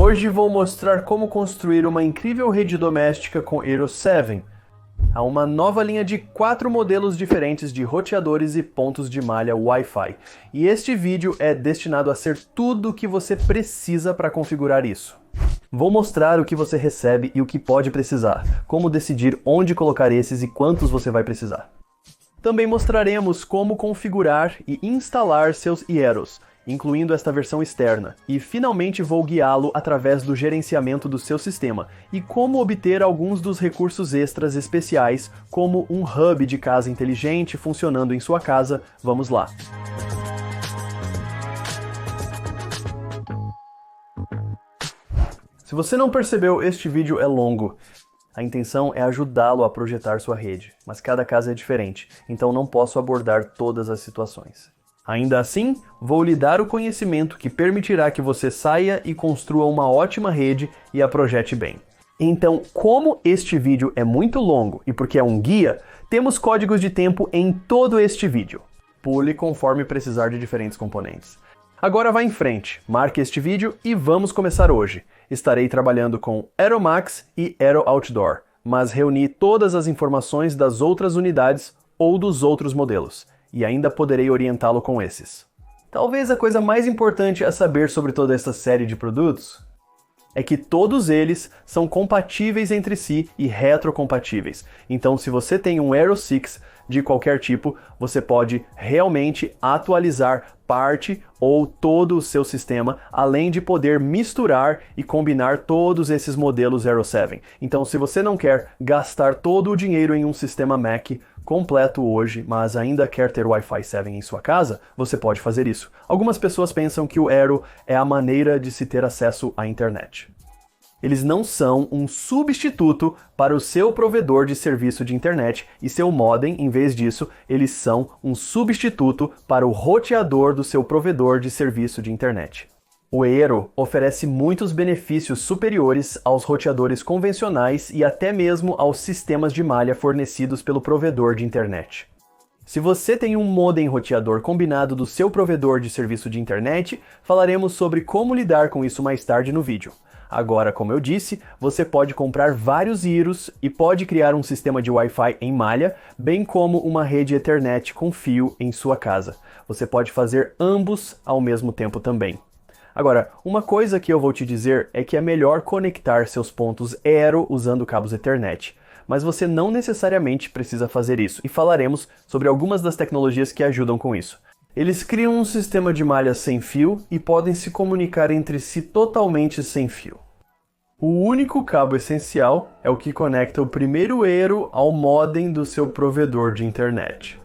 Hoje vou mostrar como construir uma incrível rede doméstica com Aero 7. Há uma nova linha de 4 modelos diferentes de roteadores e pontos de malha Wi-Fi. E este vídeo é destinado a ser tudo o que você precisa para configurar isso. Vou mostrar o que você recebe e o que pode precisar, como decidir onde colocar esses e quantos você vai precisar. Também mostraremos como configurar e instalar seus Aeros, incluindo esta versão externa, e finalmente vou guiá-lo através do gerenciamento do seu sistema e como obter alguns dos recursos extras especiais, como um hub de casa inteligente funcionando em sua casa. Vamos lá! Se você não percebeu, este vídeo é longo. A intenção é ajudá-lo a projetar sua rede, mas cada caso é diferente, então não posso abordar todas as situações. Ainda assim, vou lhe dar o conhecimento que permitirá que você saia e construa uma ótima rede e a projete bem. Então, como este vídeo é muito longo e porque é um guia, temos códigos de tempo em todo este vídeo. Pule conforme precisar de diferentes componentes. Agora vá em frente, marque este vídeo e vamos começar hoje. Estarei trabalhando com Aero Max e Aero Outdoor, mas reuni todas as informações das outras unidades ou dos outros modelos, e ainda poderei orientá-lo com esses. Talvez a coisa mais importante a saber sobre toda esta série de produtos é que todos eles são compatíveis entre si e retrocompatíveis. Então, se você tem um Aero 6 de qualquer tipo, você pode realmente atualizar parte ou todo o seu sistema, além de poder misturar e combinar todos esses modelos Aero 7. Então, se você não quer gastar todo o dinheiro em um sistema Mac completo hoje, mas ainda quer ter Wi-Fi 7 em sua casa, você pode fazer isso. Algumas pessoas pensam que o Aero é a maneira de se ter acesso à internet. Eles não são um substituto para o seu provedor de serviço de internet e seu modem. Em vez disso, eles são um substituto para o roteador do seu provedor de serviço de internet. O Aero oferece muitos benefícios superiores aos roteadores convencionais e até mesmo aos sistemas de malha fornecidos pelo provedor de internet. Se você tem um modem roteador combinado do seu provedor de serviço de internet, falaremos sobre como lidar com isso mais tarde no vídeo. Agora, como eu disse, você pode comprar vários Aeros e pode criar um sistema de Wi-Fi em malha, bem como uma rede Ethernet com fio em sua casa. Você pode fazer ambos ao mesmo tempo também. Agora, uma coisa que eu vou te dizer é que é melhor conectar seus pontos Aero usando cabos Ethernet, mas você não necessariamente precisa fazer isso, e falaremos sobre algumas das tecnologias que ajudam com isso. Eles criam um sistema de malha sem fio e podem se comunicar entre si totalmente sem fio. O único cabo essencial é o que conecta o primeiro Aero ao modem do seu provedor de internet.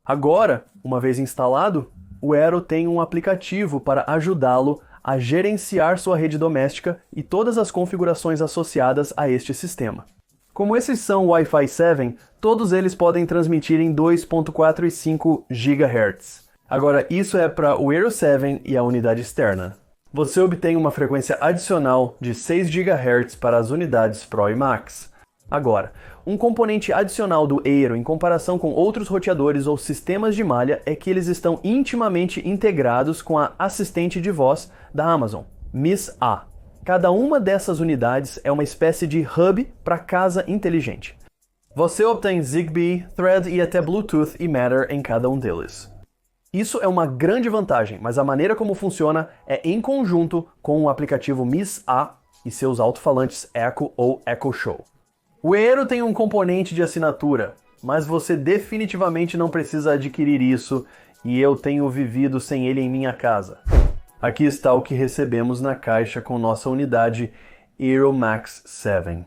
Agora, uma vez instalado, o Aero tem um aplicativo para ajudá-lo a gerenciar sua rede doméstica e todas as configurações associadas a este sistema. Como esses são Wi-Fi 7, todos eles podem transmitir em 2.45 GHz. Agora, isso é para o Aero 7 e a unidade externa. Você obtém uma frequência adicional de 6 GHz para as unidades Pro e Max. Agora, um componente adicional do Aero em comparação com outros roteadores ou sistemas de malha é que eles estão intimamente integrados com a assistente de voz da Amazon, Miss A. Cada uma dessas unidades é uma espécie de hub para casa inteligente. Você obtém Zigbee, Thread e até Bluetooth e Matter em cada um deles. Isso é uma grande vantagem, mas a maneira como funciona é em conjunto com o aplicativo Miss A e seus alto-falantes Echo ou Echo Show. O Aero tem um componente de assinatura, mas você definitivamente não precisa adquirir isso e eu tenho vivido sem ele em minha casa. Aqui está o que recebemos na caixa com nossa unidade Aero Max 7.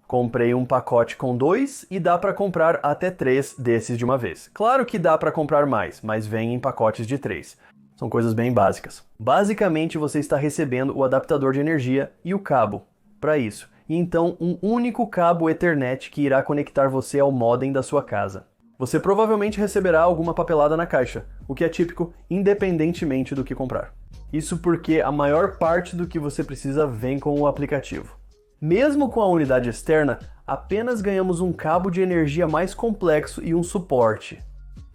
Comprei um pacote com 2 e dá para comprar até 3 desses de uma vez. Claro que dá para comprar mais, mas vem em pacotes de 3. São coisas bem básicas. Basicamente você está recebendo o adaptador de energia e o cabo para isso. E então um único cabo Ethernet que irá conectar você ao modem da sua casa. Você provavelmente receberá alguma papelada na caixa, o que é típico independentemente do que comprar. Isso porque a maior parte do que você precisa vem com o aplicativo. Mesmo com a unidade externa, apenas ganhamos um cabo de energia mais complexo e um suporte.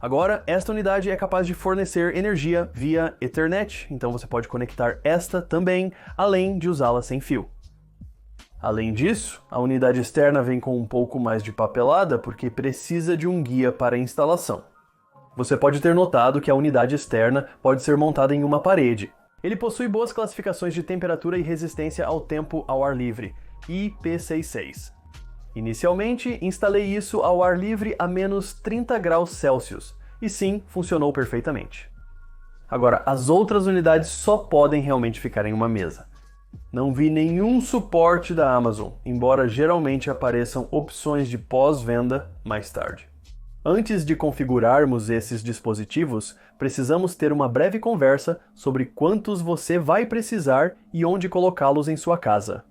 Agora, esta unidade é capaz de fornecer energia via Ethernet, então você pode conectar esta também, além de usá-la sem fio. Além disso, a unidade externa vem com um pouco mais de papelada porque precisa de um guia para a instalação. Você pode ter notado que a unidade externa pode ser montada em uma parede. Ele possui boas classificações de temperatura e resistência ao tempo ao ar livre, IP66. Inicialmente, instalei isso ao ar livre a menos 30 graus Celsius, e sim, funcionou perfeitamente. Agora, as outras unidades só podem realmente ficar em uma mesa. Não vi nenhum suporte da Amazon, embora geralmente apareçam opções de pós-venda mais tarde. Antes de configurarmos esses dispositivos, precisamos ter uma breve conversa sobre quantos você vai precisar e onde colocá-los em sua casa.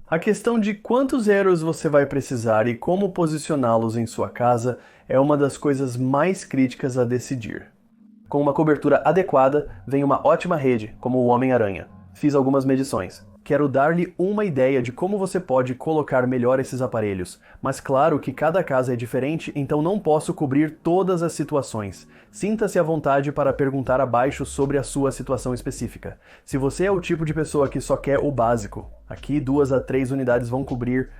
A questão de quantos Eros você vai precisar e como posicioná-los em sua casa é uma das coisas mais críticas a decidir. Com uma cobertura adequada, vem uma ótima rede, como o Homem-Aranha. Fiz algumas medições. Quero dar-lhe uma ideia de como você pode colocar melhor esses aparelhos, mas claro que cada casa é diferente, então não posso cobrir todas as situações. Sinta-se à vontade para perguntar abaixo sobre a sua situação específica. Se você é o tipo de pessoa que só quer o básico, aqui 2 a 3 unidades vão cobrir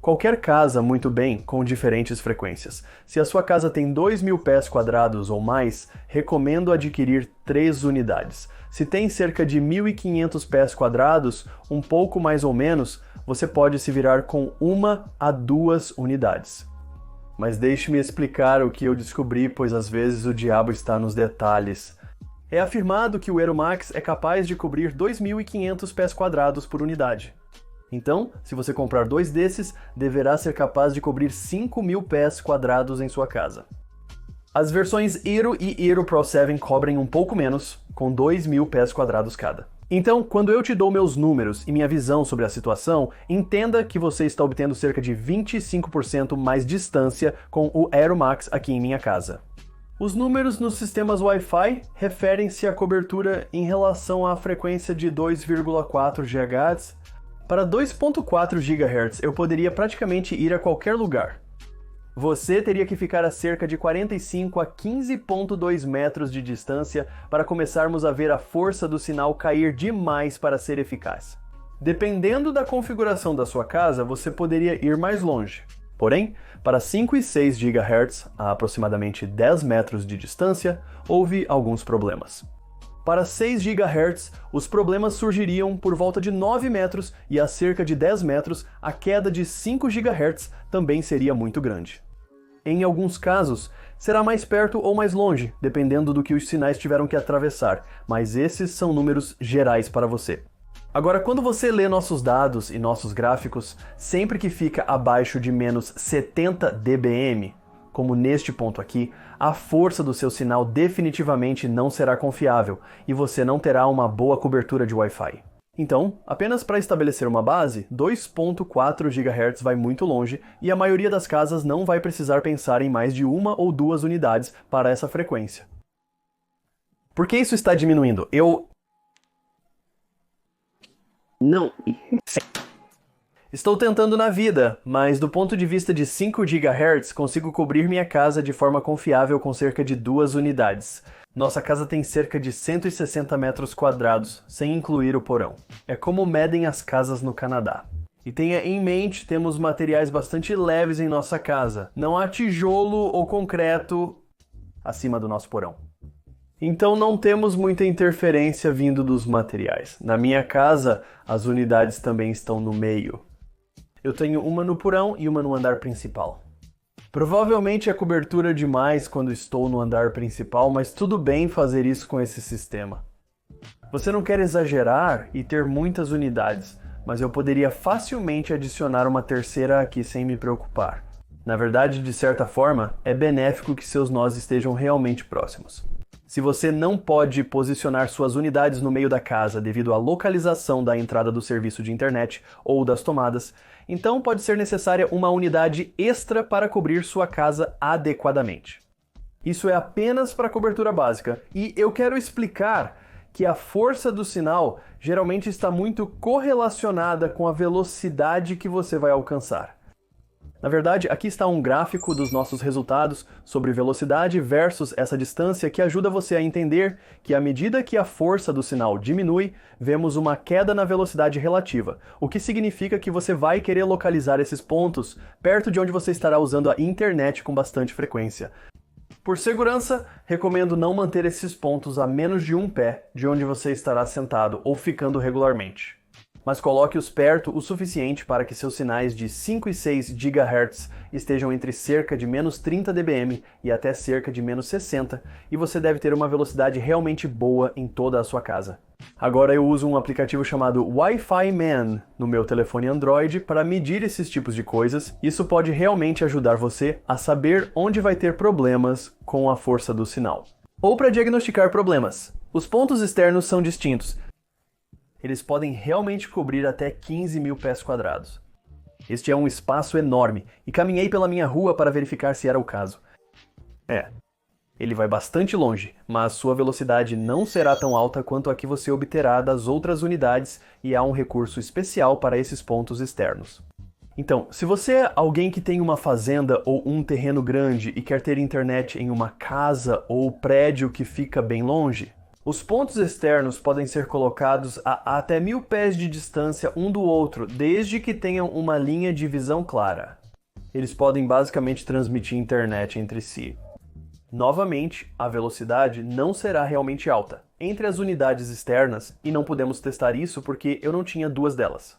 qualquer casa muito bem, com diferentes frequências. Se a sua casa tem 2.000 pés quadrados ou mais, recomendo adquirir 3 unidades. Se tem cerca de 1.500 pés quadrados, um pouco mais ou menos, você pode se virar com 1 a 2 unidades. Mas deixe-me explicar o que eu descobri, pois às vezes o diabo está nos detalhes. É afirmado que o Aeromax é capaz de cobrir 2.500 pés quadrados por unidade. Então, se você comprar 2 desses, deverá ser capaz de cobrir 5.000 pés quadrados em sua casa. As versões Aero e Aero Pro 7 cobrem um pouco menos, com 2.000 pés quadrados cada. Então, quando eu te dou meus números e minha visão sobre a situação, entenda que você está obtendo cerca de 25% mais distância com o Aeromax aqui em minha casa. Os números nos sistemas Wi-Fi referem-se à cobertura em relação à frequência de 2,4 GHz. Para 2.4 GHz eu poderia praticamente ir a qualquer lugar. Você teria que ficar a cerca de 45 a 15,2 metros de distância para começarmos a ver a força do sinal cair demais para ser eficaz. Dependendo da configuração da sua casa, você poderia ir mais longe. Porém, para 5 e 6 GHz, a aproximadamente 10 metros de distância, houve alguns problemas. Para 6 GHz, os problemas surgiriam por volta de 9 metros e a cerca de 10 metros, a queda de 5 GHz também seria muito grande. Em alguns casos, será mais perto ou mais longe, dependendo do que os sinais tiveram que atravessar, mas esses são números gerais para você. Agora, quando você lê nossos dados e nossos gráficos, sempre que fica abaixo de menos 70 dBm, como neste ponto aqui, a força do seu sinal definitivamente não será confiável e você não terá uma boa cobertura de Wi-Fi. Então, apenas para estabelecer uma base, 2.4 GHz vai muito longe e a maioria das casas não vai precisar pensar em mais de 1 ou 2 unidades para essa frequência. Por que isso está diminuindo? Não. Estou tentando na vida, mas do ponto de vista de 5 GHz, consigo cobrir minha casa de forma confiável com cerca de 2 unidades. Nossa casa tem cerca de 160 metros quadrados, sem incluir o porão. É como medem as casas no Canadá. E tenha em mente, temos materiais bastante leves em nossa casa. Não há tijolo ou concreto acima do nosso porão. Então não temos muita interferência vindo dos materiais. Na minha casa, as unidades também estão no meio. Eu tenho uma no porão e uma no andar principal. Provavelmente é cobertura demais quando estou no andar principal, mas tudo bem fazer isso com esse sistema. Você não quer exagerar e ter muitas unidades, mas eu poderia facilmente adicionar uma terceira aqui sem me preocupar. Na verdade, de certa forma, é benéfico que seus nós estejam realmente próximos. Se você não pode posicionar suas unidades no meio da casa devido à localização da entrada do serviço de internet ou das tomadas, então pode ser necessária uma unidade extra para cobrir sua casa adequadamente. Isso é apenas para cobertura básica, e eu quero explicar que a força do sinal geralmente está muito correlacionada com a velocidade que você vai alcançar. Na verdade, aqui está um gráfico dos nossos resultados sobre velocidade versus essa distância que ajuda você a entender que à medida que a força do sinal diminui, vemos uma queda na velocidade relativa, o que significa que você vai querer localizar esses pontos perto de onde você estará usando a internet com bastante frequência. Por segurança, recomendo não manter esses pontos a menos de um pé de onde você estará sentado ou ficando regularmente. Mas coloque-os perto o suficiente para que seus sinais de 5 e 6 GHz estejam entre cerca de menos 30 dBm e até cerca de menos 60, e você deve ter uma velocidade realmente boa em toda a sua casa. Agora eu uso um aplicativo chamado Wi-Fi Man no meu telefone Android para medir esses tipos de coisas. Isso pode realmente ajudar você a saber onde vai ter problemas com a força do sinal. Ou para diagnosticar problemas. Os pontos externos são distintos. Eles podem realmente cobrir até 15 mil pés quadrados. Este é um espaço enorme, e caminhei pela minha rua para verificar se era o caso. Ele vai bastante longe, mas sua velocidade não será tão alta quanto a que você obterá das outras unidades, e há um recurso especial para esses pontos externos. Então, se você é alguém que tem uma fazenda ou um terreno grande e quer ter internet em uma casa ou prédio que fica bem longe, os pontos externos podem ser colocados a até 1000 pés de distância um do outro, desde que tenham uma linha de visão clara. Eles podem basicamente transmitir internet entre si. Novamente, a velocidade não será realmente alta entre as unidades externas, e não podemos testar isso porque eu não tinha duas delas.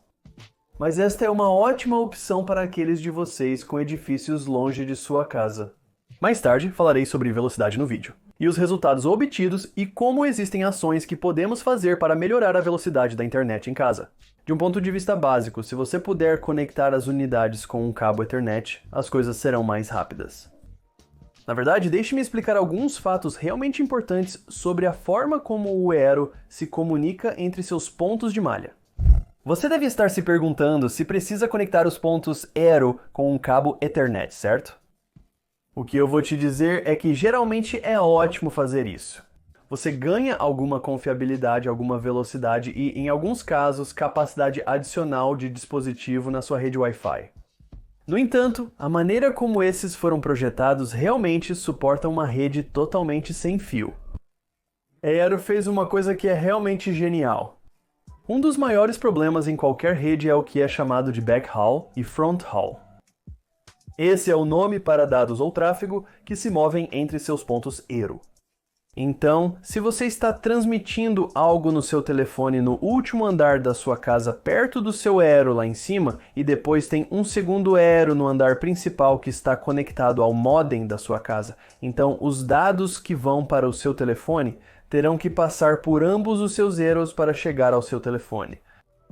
Mas esta é uma ótima opção para aqueles de vocês com edifícios longe de sua casa. Mais tarde falarei sobre velocidade no vídeo, e os resultados obtidos e como existem ações que podemos fazer para melhorar a velocidade da internet em casa. De um ponto de vista básico, se você puder conectar as unidades com um cabo Ethernet, as coisas serão mais rápidas. Na verdade, deixe-me explicar alguns fatos realmente importantes sobre a forma como o Aero se comunica entre seus pontos de malha. Você deve estar se perguntando se precisa conectar os pontos Aero com um cabo Ethernet, certo? O que eu vou te dizer é que geralmente é ótimo fazer isso. Você ganha alguma confiabilidade, alguma velocidade e, em alguns casos, capacidade adicional de dispositivo na sua rede Wi-Fi. No entanto, a maneira como esses foram projetados realmente suporta uma rede totalmente sem fio. Aero fez uma coisa que é realmente genial. Um dos maiores problemas em qualquer rede é o que é chamado de backhaul e fronthaul. Esse é o nome para dados ou tráfego que se movem entre seus pontos Aero. Então, se você está transmitindo algo no seu telefone no último andar da sua casa perto do seu Aero lá em cima, e depois tem um segundo Aero no andar principal que está conectado ao modem da sua casa, então os dados que vão para o seu telefone terão que passar por ambos os seus Aeros para chegar ao seu telefone.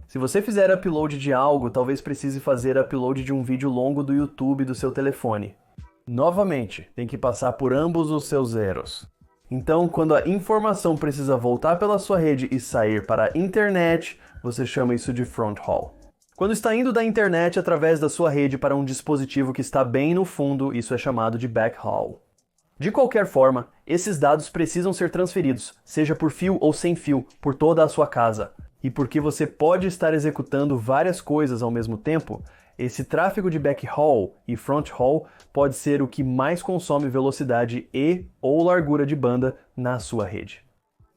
Se você fizer upload de algo, talvez precise fazer upload de um vídeo longo do YouTube do seu telefone. Novamente, tem que passar por ambos os seus Aeros. Então, quando a informação precisa voltar pela sua rede e sair para a internet, você chama isso de fronthaul. Quando está indo da internet através da sua rede para um dispositivo que está bem no fundo, isso é chamado de backhaul. De qualquer forma, esses dados precisam ser transferidos, seja por fio ou sem fio, por toda a sua casa. E porque você pode estar executando várias coisas ao mesmo tempo, esse tráfego de backhaul e fronthaul pode ser o que mais consome velocidade e ou largura de banda na sua rede.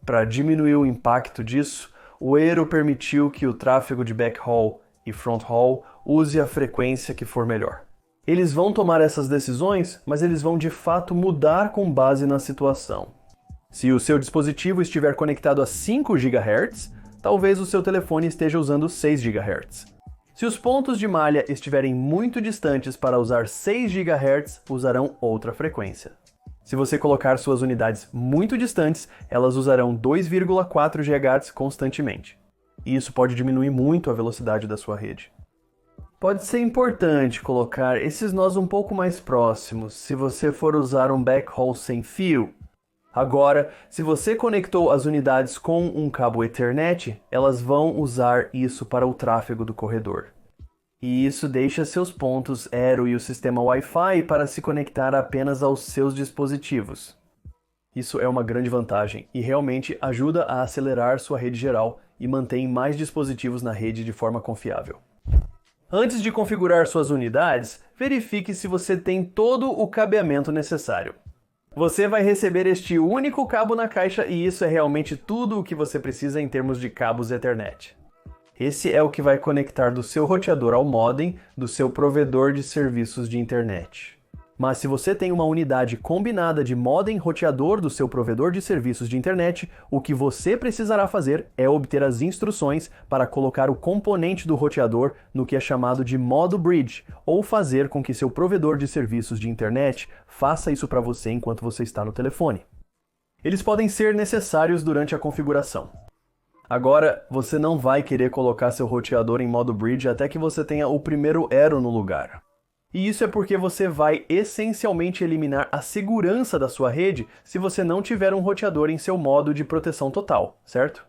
Para diminuir o impacto disso, o Aero permitiu que o tráfego de backhaul e fronthaul use a frequência que for melhor. Eles vão tomar essas decisões, mas eles vão de fato mudar com base na situação. Se o seu dispositivo estiver conectado a 5 GHz, talvez o seu telefone esteja usando 6 GHz. Se os pontos de malha estiverem muito distantes para usar 6 GHz, usarão outra frequência. Se você colocar suas unidades muito distantes, elas usarão 2,4 GHz constantemente. E isso pode diminuir muito a velocidade da sua rede. Pode ser importante colocar esses nós um pouco mais próximos se você for usar um backhaul sem fio. Agora, se você conectou as unidades com um cabo Ethernet, elas vão usar isso para o tráfego do corredor. E isso deixa seus pontos Aero e o sistema Wi-Fi para se conectar apenas aos seus dispositivos. Isso é uma grande vantagem e realmente ajuda a acelerar sua rede geral e mantém mais dispositivos na rede de forma confiável. Antes de configurar suas unidades, verifique se você tem todo o cabeamento necessário. Você vai receber este único cabo na caixa e isso é realmente tudo o que você precisa em termos de cabos Ethernet. Esse é o que vai conectar do seu roteador ao modem do seu provedor de serviços de internet. Mas se você tem uma unidade combinada de modem roteador do seu provedor de serviços de internet, o que você precisará fazer é obter as instruções para colocar o componente do roteador no que é chamado de modo bridge, ou fazer com que seu provedor de serviços de internet faça isso para você enquanto você está no telefone. Eles podem ser necessários durante a configuração. Agora, você não vai querer colocar seu roteador em modo bridge até que você tenha o primeiro Aero no lugar. E isso é porque você vai essencialmente eliminar a segurança da sua rede se você não tiver um roteador em seu modo de proteção total, certo?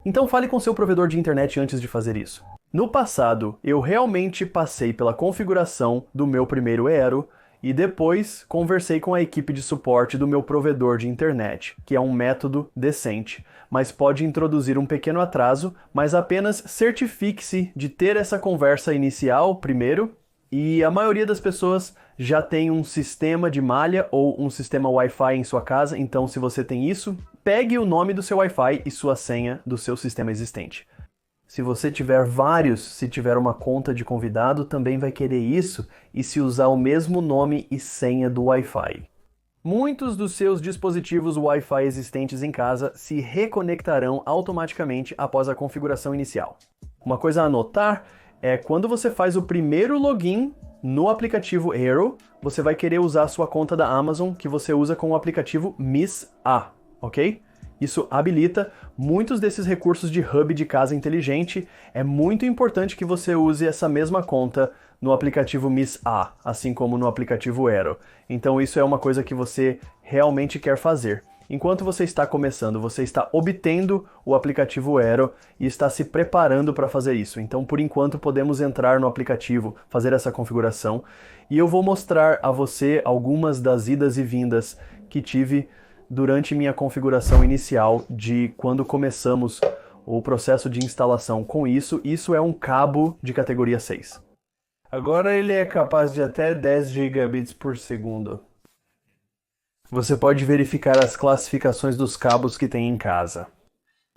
Então fale com seu provedor de internet antes de fazer isso. No passado, eu realmente passei pela configuração do meu primeiro Aero e depois conversei com a equipe de suporte do meu provedor de internet, que é um método decente, mas pode introduzir um pequeno atraso, mas apenas certifique-se de ter essa conversa inicial primeiro. E a maioria das pessoas já tem um sistema de malha ou um sistema Wi-Fi em sua casa, então se você tem isso, pegue o nome do seu Wi-Fi e sua senha do seu sistema existente. Se você tiver vários, se tiver uma conta de convidado, também vai querer isso e se usar o mesmo nome e senha do Wi-Fi. Muitos dos seus dispositivos Wi-Fi existentes em casa se reconectarão automaticamente após a configuração inicial. Uma coisa a anotar é quando você faz o primeiro login no aplicativo Aero, você vai querer usar a sua conta da Amazon que você usa com o aplicativo Miss A, ok? Isso habilita muitos desses recursos de hub de casa inteligente. É muito importante que você use essa mesma conta no aplicativo Miss A, assim como no aplicativo Aero. Então isso é uma coisa que você realmente quer fazer. Enquanto você está começando, você está obtendo o aplicativo Aero e está se preparando para fazer isso. Então, por enquanto, podemos entrar no aplicativo, fazer essa configuração, e eu vou mostrar a você algumas das idas e vindas que tive durante minha configuração inicial de quando começamos o processo de instalação com isso. Isso é um cabo de categoria 6. Agora ele é capaz de até 10 gigabits por segundo. Você pode verificar as classificações dos cabos que tem em casa.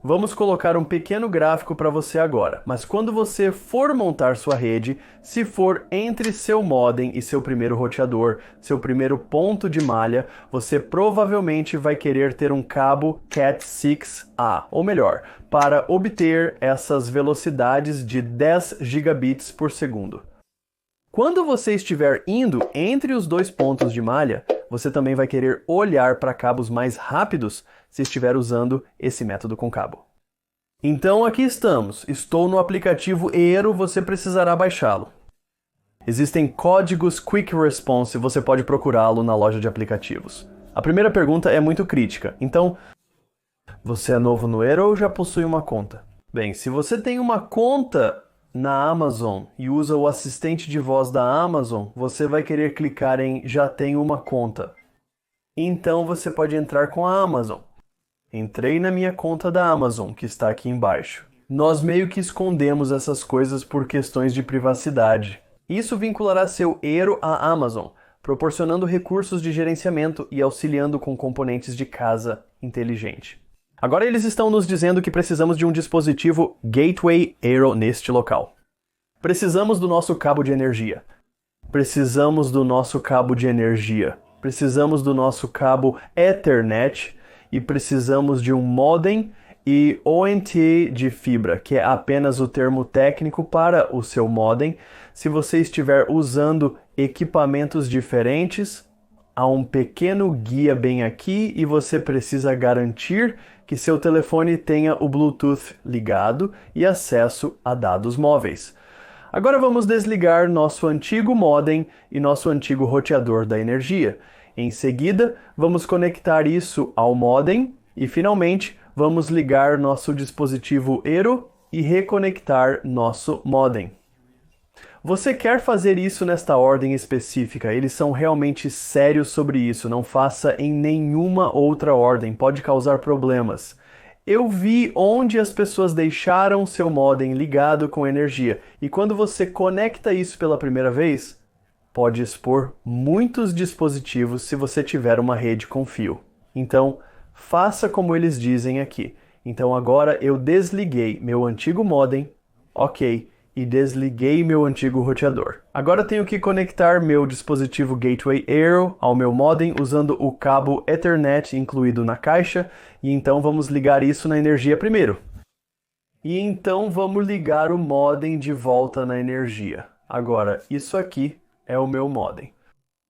Vamos colocar um pequeno gráfico para você agora, mas quando você for montar sua rede, se for entre seu modem e seu primeiro roteador, seu primeiro ponto de malha, você provavelmente vai querer ter um cabo Cat6a, ou melhor, para obter essas velocidades de 10 gigabits por segundo. Quando você estiver indo entre os dois pontos de malha, você também vai querer olhar para cabos mais rápidos se estiver usando esse método com cabo. Então aqui estamos, estou no aplicativo Aero, você precisará baixá-lo. Existem códigos Quick Response, você pode procurá-lo na loja de aplicativos. A primeira pergunta é muito crítica, então, você é novo no Aero ou já possui uma conta? Bem, se você tem uma conta na Amazon e usa o assistente de voz da Amazon, você vai querer clicar em Já tenho uma conta. Então você pode entrar com a Amazon. Entrei na minha conta da Amazon, que está aqui embaixo. Nós meio que escondemos essas coisas por questões de privacidade. Isso vinculará seu Aero à Amazon, proporcionando recursos de gerenciamento e auxiliando com componentes de casa inteligente. Agora eles estão nos dizendo que precisamos de um dispositivo Gateway Aero neste local. Precisamos do nosso cabo de energia. Precisamos do nosso cabo de energia. Precisamos do nosso cabo Ethernet e precisamos de um modem e ONT de fibra, que é apenas o termo técnico para o seu modem. Se você estiver usando equipamentos diferentes, há um pequeno guia bem aqui e você precisa garantir que seu telefone tenha o Bluetooth ligado e acesso a dados móveis. Agora vamos desligar nosso antigo modem e nosso antigo roteador da energia. Em seguida, vamos conectar isso ao modem e, finalmente, vamos ligar nosso dispositivo Aero e reconectar nosso modem. Você quer fazer isso nesta ordem específica, eles são realmente sérios sobre isso, não faça em nenhuma outra ordem, pode causar problemas. Eu vi onde as pessoas deixaram seu modem ligado com energia. E quando você conecta isso pela primeira vez, pode expor muitos dispositivos se você tiver uma rede com fio. Então, faça como eles dizem aqui. Então agora eu desliguei meu antigo modem, ok, e desliguei meu antigo roteador. Agora tenho que conectar meu dispositivo Gateway Aero ao meu modem usando o cabo Ethernet incluído na caixa, e então vamos ligar isso na energia primeiro. E então vamos ligar o modem de volta na energia. Agora, isso aqui é o meu modem.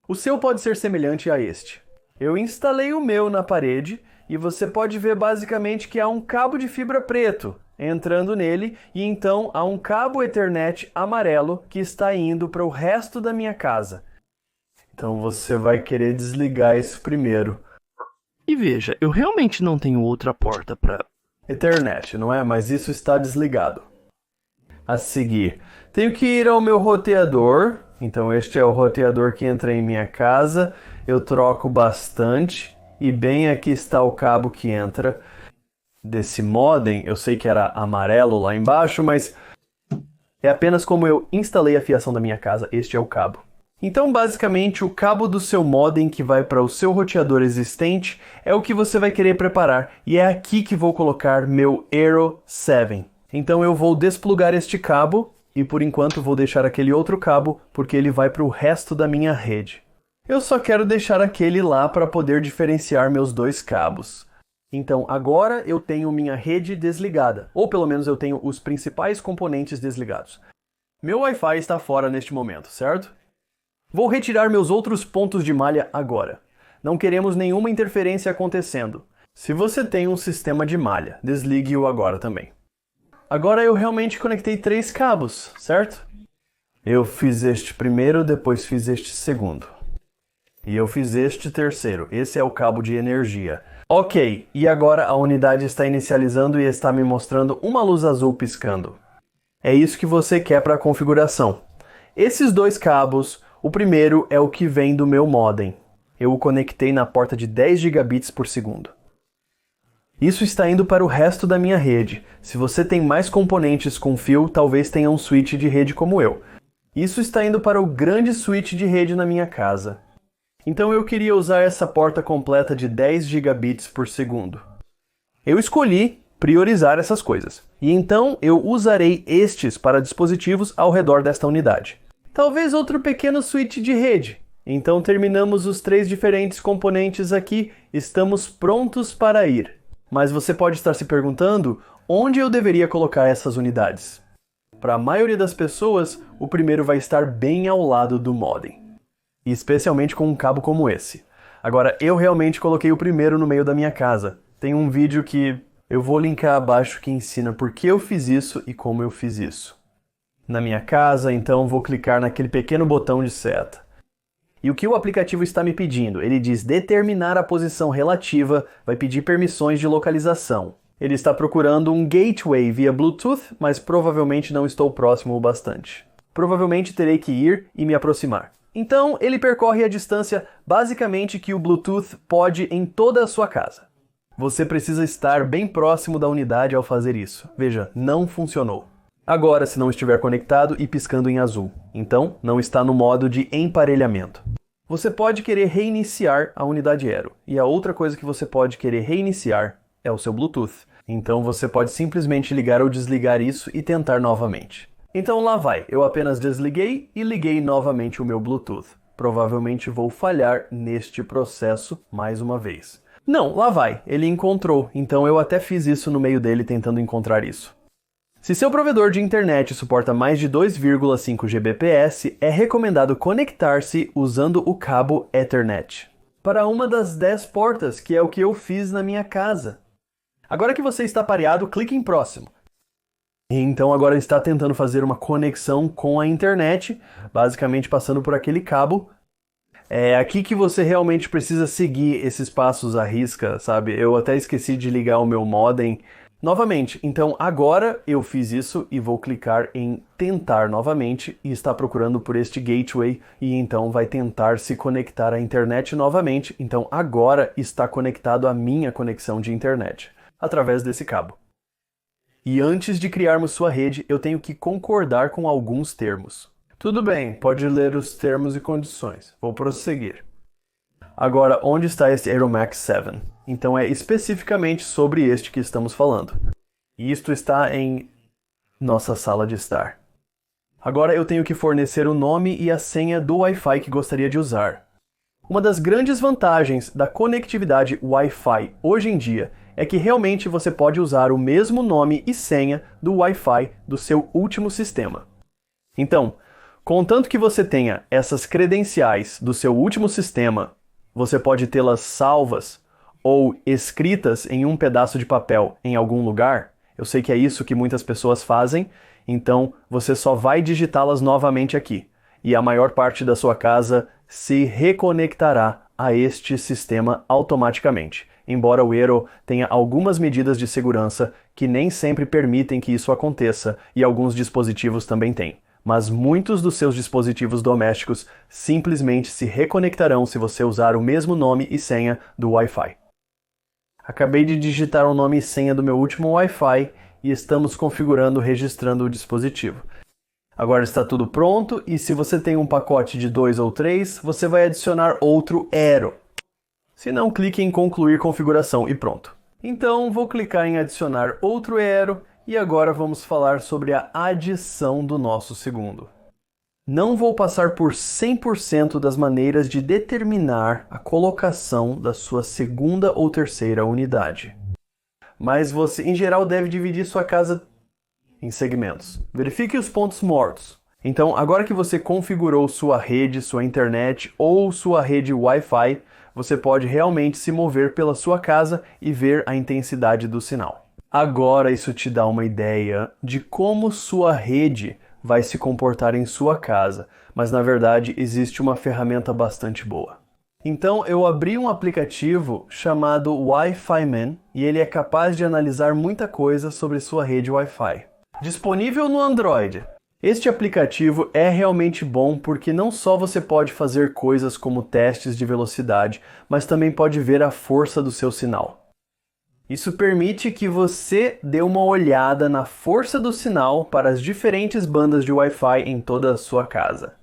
O seu pode ser semelhante a este. Eu instalei o meu na parede e você pode ver basicamente que há um cabo de fibra preto entrando nele e então há um cabo Ethernet amarelo que está indo para o resto da minha casa. Então você vai querer desligar isso primeiro. E veja, eu realmente não tenho outra porta para Ethernet, não é? Mas isso está desligado. A seguir, tenho que ir ao meu roteador. Então este é o roteador que entra em minha casa. Eu troco bastante e bem aqui está o cabo que entra desse modem. Eu sei que era amarelo lá embaixo, mas é apenas como eu instalei a fiação da minha casa. Este é o cabo. Então, basicamente, o cabo do seu modem que vai para o seu roteador existente é o que você vai querer preparar. E é aqui que vou colocar meu Aero 7. Então eu vou desplugar este cabo e por enquanto vou deixar aquele outro cabo porque ele vai para o resto da minha rede. Eu só quero deixar aquele lá para poder diferenciar meus dois cabos. Então agora eu tenho minha rede desligada, ou pelo menos eu tenho os principais componentes desligados. Meu Wi-Fi está fora neste momento, certo? Vou retirar meus outros pontos de malha agora. Não queremos nenhuma interferência acontecendo. Se você tem um sistema de malha, desligue-o agora também. Agora eu realmente conectei 3 cabos, certo? Eu fiz este primeiro, depois fiz este segundo. E eu fiz este terceiro. Esse é o cabo de energia. Ok, e agora a unidade está inicializando e está me mostrando uma luz azul piscando. É isso que você quer para a configuração. Esses 2 cabos, o primeiro é o que vem do meu modem. Eu o conectei na porta de 10 gigabits por segundo. Isso está indo para o resto da minha rede. Se você tem mais componentes com fio, talvez tenha um switch de rede como eu. Isso está indo para o grande switch de rede na minha casa. Então eu queria usar essa porta completa de 10 gigabits por segundo. Eu escolhi priorizar essas coisas. E então eu usarei estes para dispositivos ao redor desta unidade. Talvez outro pequeno switch de rede. Então terminamos os 3 diferentes componentes aqui. Estamos prontos para ir. Mas você pode estar se perguntando onde eu deveria colocar essas unidades. Para a maioria das pessoas, o primeiro vai estar bem ao lado do modem. E especialmente com um cabo como esse. Agora, eu realmente coloquei o primeiro no meio da minha casa. Tem um vídeo que eu vou linkar abaixo que ensina por que eu fiz isso e como eu fiz isso. Na minha casa, então, vou clicar naquele pequeno botão de seta. E o que o aplicativo está me pedindo? Ele diz determinar a posição relativa, vai pedir permissões de localização. Ele está procurando um gateway via Bluetooth, mas provavelmente não estou próximo o bastante. Provavelmente terei que ir e me aproximar. Então, ele percorre a distância basicamente que o Bluetooth pode em toda a sua casa. Você precisa estar bem próximo da unidade ao fazer isso. Veja, não funcionou. Agora, se não estiver conectado e piscando em azul. Então, não está no modo de emparelhamento. Você pode querer reiniciar a unidade Aero. E a outra coisa que você pode querer reiniciar é o seu Bluetooth. Então, você pode simplesmente ligar ou desligar isso e tentar novamente. Então lá vai, eu apenas desliguei e liguei novamente o meu Bluetooth. Provavelmente vou falhar neste processo mais uma vez. Não, lá vai, ele encontrou, então eu até fiz isso no meio dele tentando encontrar isso. Se seu provedor de internet suporta mais de 2,5 Gbps, é recomendado conectar-se usando o cabo Ethernet para uma das 10 portas, que é o que eu fiz na minha casa. Agora que você está pareado, clique em próximo. E então agora está tentando fazer uma conexão com a internet, basicamente passando por aquele cabo. É aqui que você realmente precisa seguir esses passos à risca, sabe? Eu até esqueci de ligar o meu modem novamente. Então agora eu fiz isso e vou clicar em tentar novamente e está procurando por este gateway e então vai tentar se conectar à internet novamente. Então agora está conectado à minha conexão de internet. através desse cabo. E antes de criarmos sua rede, eu tenho que concordar com alguns termos. Tudo bem, pode ler os termos e condições. Vou prosseguir. Agora, onde está esse Aeromax 7? Então é especificamente sobre este que estamos falando. E isto está em nossa sala de estar. Agora eu tenho que fornecer o nome e a senha do Wi-Fi que gostaria de usar. Uma das grandes vantagens da conectividade Wi-Fi hoje em dia é que realmente você pode usar o mesmo nome e senha do Wi-Fi do seu último sistema. Então, contanto que você tenha essas credenciais do seu último sistema, você pode tê-las salvas ou escritas em um pedaço de papel em algum lugar. Eu sei que é isso que muitas pessoas fazem, então você só vai digitá-las novamente aqui. E a maior parte da sua casa se reconectará a este sistema automaticamente. Embora o Aero tenha algumas medidas de segurança que nem sempre permitem que isso aconteça, e alguns dispositivos também têm. Mas muitos dos seus dispositivos domésticos simplesmente se reconectarão se você usar o mesmo nome e senha do Wi-Fi. Acabei de digitar o nome e senha do meu último Wi-Fi e estamos configurando, registrando o dispositivo. Agora está tudo pronto e se você tem um pacote de 2 ou 3, você vai adicionar outro Aero. Se não, clique em concluir configuração e pronto. Então vou clicar em adicionar outro Aero e agora vamos falar sobre a adição do nosso segundo. Não vou passar por 100% das maneiras de determinar a colocação da sua segunda ou terceira unidade. Mas você, em geral, deve dividir sua casa em segmentos. Verifique os pontos mortos. Então, agora que você configurou sua rede, sua internet ou sua rede Wi-Fi, você pode realmente se mover pela sua casa e ver a intensidade do sinal. Agora isso te dá uma ideia de como sua rede vai se comportar em sua casa, mas na verdade existe uma ferramenta bastante boa. Então eu abri um aplicativo chamado Wi-Fi Man e ele é capaz de analisar muita coisa sobre sua rede Wi-Fi. Disponível no Android. Este aplicativo é realmente bom porque não só você pode fazer coisas como testes de velocidade, mas também pode ver a força do seu sinal. Isso permite que você dê uma olhada na força do sinal para as diferentes bandas de Wi-Fi em toda a sua casa.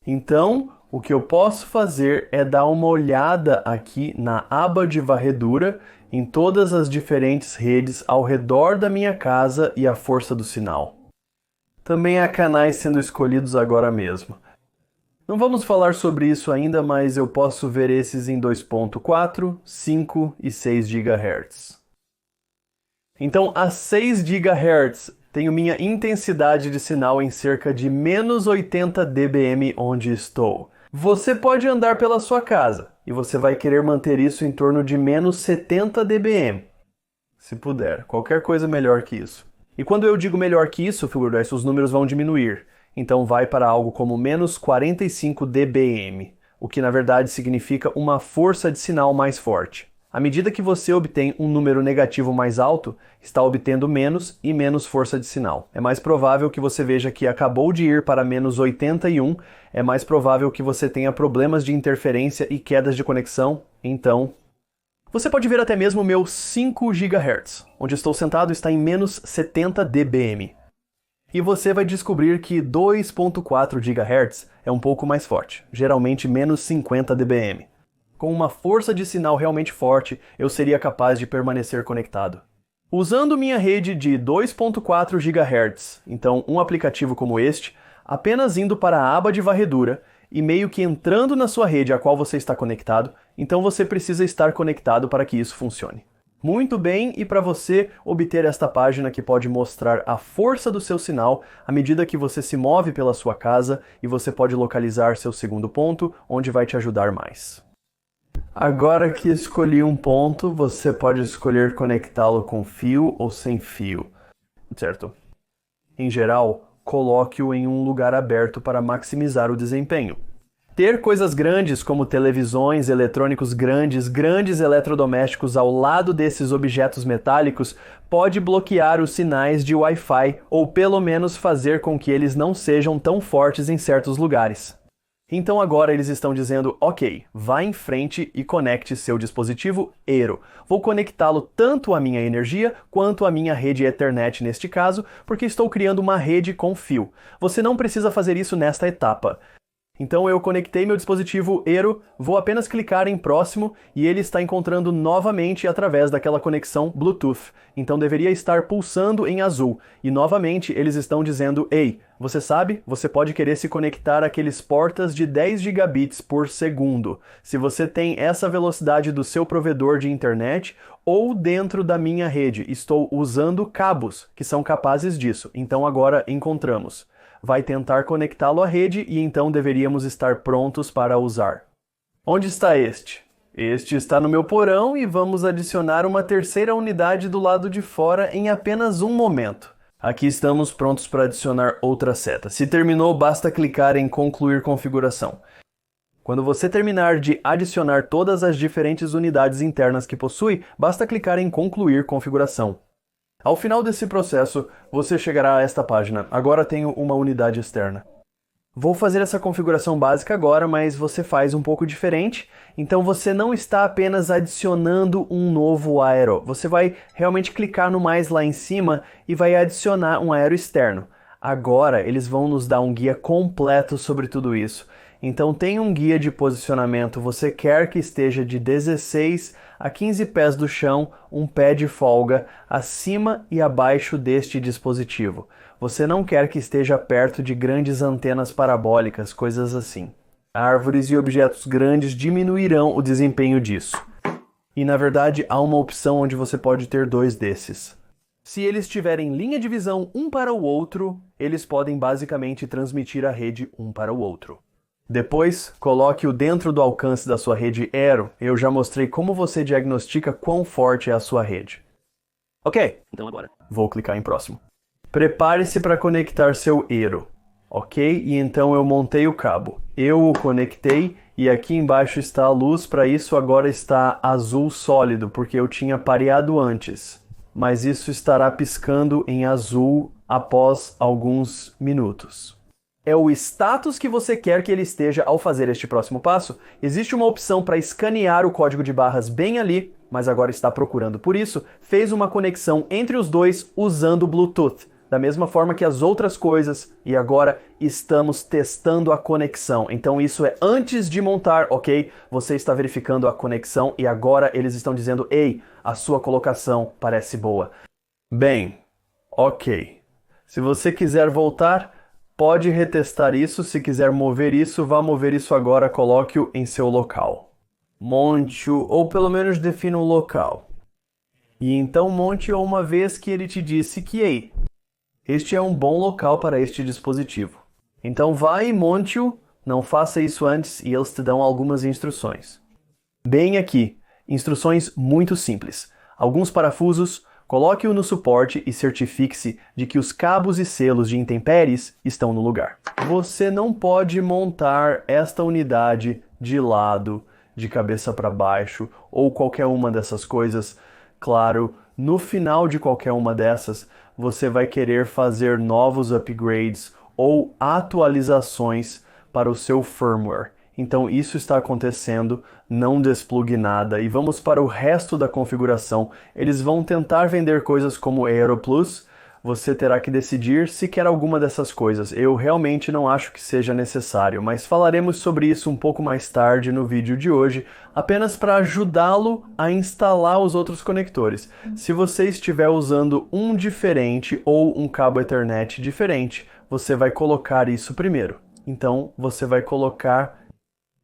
Então, o que eu posso fazer é dar uma olhada aqui na aba de varredura em todas as diferentes redes ao redor da minha casa e a força do sinal. Também há canais sendo escolhidos agora mesmo. Não vamos falar sobre isso ainda, mas eu posso ver esses em 2.4, 5 e 6 GHz. Então, a 6 GHz tenho minha intensidade de sinal em cerca de menos 80 dBm onde estou. Você pode andar pela sua casa e você vai querer manter isso em torno de menos 70 dBm. Se puder, qualquer coisa melhor que isso. E quando eu digo melhor que isso, figura, os números vão diminuir. Então vai para algo como menos 45 dBm, o que na verdade significa uma força de sinal mais forte. À medida que você obtém um número negativo mais alto, está obtendo menos e menos força de sinal. É mais provável que você veja que acabou de ir para menos 81, é mais provável que você tenha problemas de interferência e quedas de conexão, então... Você pode ver até mesmo o meu 5 GHz, onde estou sentado está em menos 70 dBm. E você vai descobrir que 2.4 GHz é um pouco mais forte, geralmente menos 50 dBm. Com uma força de sinal realmente forte, eu seria capaz de permanecer conectado. Usando minha rede de 2.4 GHz, então um aplicativo como este, apenas indo para a aba de varredura e meio que entrando na sua rede a qual você está conectado, então você precisa estar conectado para que isso funcione. Muito bem, e para você obter esta página que pode mostrar a força do seu sinal à medida que você se move pela sua casa e você pode localizar seu segundo ponto, onde vai te ajudar mais. Agora que escolhi um ponto, você pode escolher conectá-lo com fio ou sem fio, certo? Em geral, coloque-o em um lugar aberto para maximizar o desempenho. Ter coisas grandes como televisões, eletrônicos grandes eletrodomésticos ao lado desses objetos metálicos pode bloquear os sinais de Wi-Fi ou pelo menos fazer com que eles não sejam tão fortes em certos lugares. Então agora eles estão dizendo, ok, vá em frente e conecte seu dispositivo Eero. Vou conectá-lo tanto à minha energia quanto à minha rede Ethernet neste caso, porque estou criando uma rede com fio. Você não precisa fazer isso nesta etapa. Então eu conectei meu dispositivo Eero, vou apenas clicar em próximo e ele está encontrando novamente através daquela conexão Bluetooth. Então deveria estar pulsando em azul. E novamente eles estão dizendo, ei, você sabe, você pode querer se conectar àqueles portas de 10 gigabits por segundo. Se você tem essa velocidade do seu provedor de internet ou dentro da minha rede, estou usando cabos que são capazes disso. Então agora encontramos. Vai tentar conectá-lo à rede e então deveríamos estar prontos para usar. Onde está este? Este está no meu porão e vamos adicionar uma terceira unidade do lado de fora em apenas um momento. Aqui estamos prontos para adicionar outra seta. Se terminou, basta clicar em concluir configuração. Quando você terminar de adicionar todas as diferentes unidades internas que possui, basta clicar em concluir configuração. Ao final desse processo, você chegará a esta página. Agora tenho uma unidade externa. Vou fazer essa configuração básica agora, mas você faz um pouco diferente. Então você não está apenas adicionando um novo aero. Você vai realmente clicar no mais lá em cima e vai adicionar um aero externo. Agora eles vão nos dar um guia completo sobre tudo isso. Então tem um guia de posicionamento, você quer que esteja de 16 a 15 pés do chão, um pé de folga, acima e abaixo deste dispositivo. Você não quer que esteja perto de grandes antenas parabólicas, coisas assim. Árvores e objetos grandes diminuirão o desempenho disso. E na verdade há uma opção onde você pode ter dois desses. Se eles tiverem linha de visão um para o outro, eles podem basicamente transmitir a rede um para o outro. Depois, coloque-o dentro do alcance da sua rede Eero. Eu já mostrei como você diagnostica quão forte é a sua rede. Ok, então agora vou clicar em próximo. Prepare-se para conectar seu Eero. Ok, e então eu montei o cabo. Eu o conectei e aqui embaixo está a luz, para isso agora está azul sólido, porque eu tinha pareado antes. Mas isso estará piscando em azul após alguns minutos. É o status que você quer que ele esteja ao fazer este próximo passo. Existe uma opção para escanear o código de barras bem ali, mas agora está procurando por isso, fez uma conexão entre os dois usando o Bluetooth, da mesma forma que as outras coisas, e agora estamos testando a conexão. Então isso é antes de montar, ok? Você está verificando a conexão e agora eles estão dizendo, ei, a sua colocação parece boa. Bem, ok. Se você quiser voltar, pode retestar isso, se quiser mover isso, vá mover isso agora, coloque-o em seu local. Monte-o, ou pelo menos defina o local. E então monte-o uma vez que ele te disse que, ei, este é um bom local para este dispositivo. Então vá e monte-o, não faça isso antes e eles te dão algumas instruções. Bem aqui, instruções muito simples. Alguns parafusos. Coloque-o no suporte e certifique-se de que os cabos e selos de intempéries estão no lugar. Você não pode montar esta unidade de lado, de cabeça para baixo ou qualquer uma dessas coisas. Claro, no final de qualquer uma dessas, você vai querer fazer novos upgrades ou atualizações para o seu firmware. Então isso está acontecendo, não desplugue nada. E vamos para o resto da configuração. Eles vão tentar vender coisas como Eero Plus. Você terá que decidir se quer alguma dessas coisas. Eu realmente não acho que seja necessário, mas falaremos sobre isso um pouco mais tarde no vídeo de hoje, apenas para ajudá-lo a instalar os outros conectores. Se você estiver usando um diferente ou um cabo Ethernet diferente, você vai colocar isso primeiro. Então você vai colocar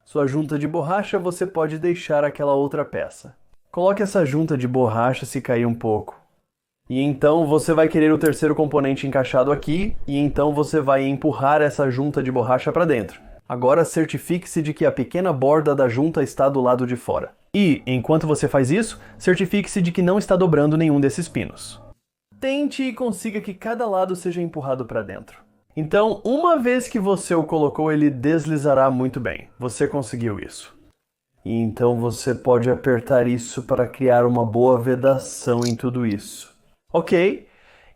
sua junta de borracha, você pode deixar aquela outra peça. Coloque essa junta de borracha se cair um pouco. E então você vai querer o terceiro componente encaixado aqui, e então você vai empurrar essa junta de borracha para dentro. Agora certifique-se de que a pequena borda da junta está do lado de fora. E, enquanto você faz isso, certifique-se de que não está dobrando nenhum desses pinos. Tente e consiga que cada lado seja empurrado para dentro. Então, uma vez que você o colocou, ele deslizará muito bem. Você conseguiu isso. E então você pode apertar isso para criar uma boa vedação em tudo isso. Ok,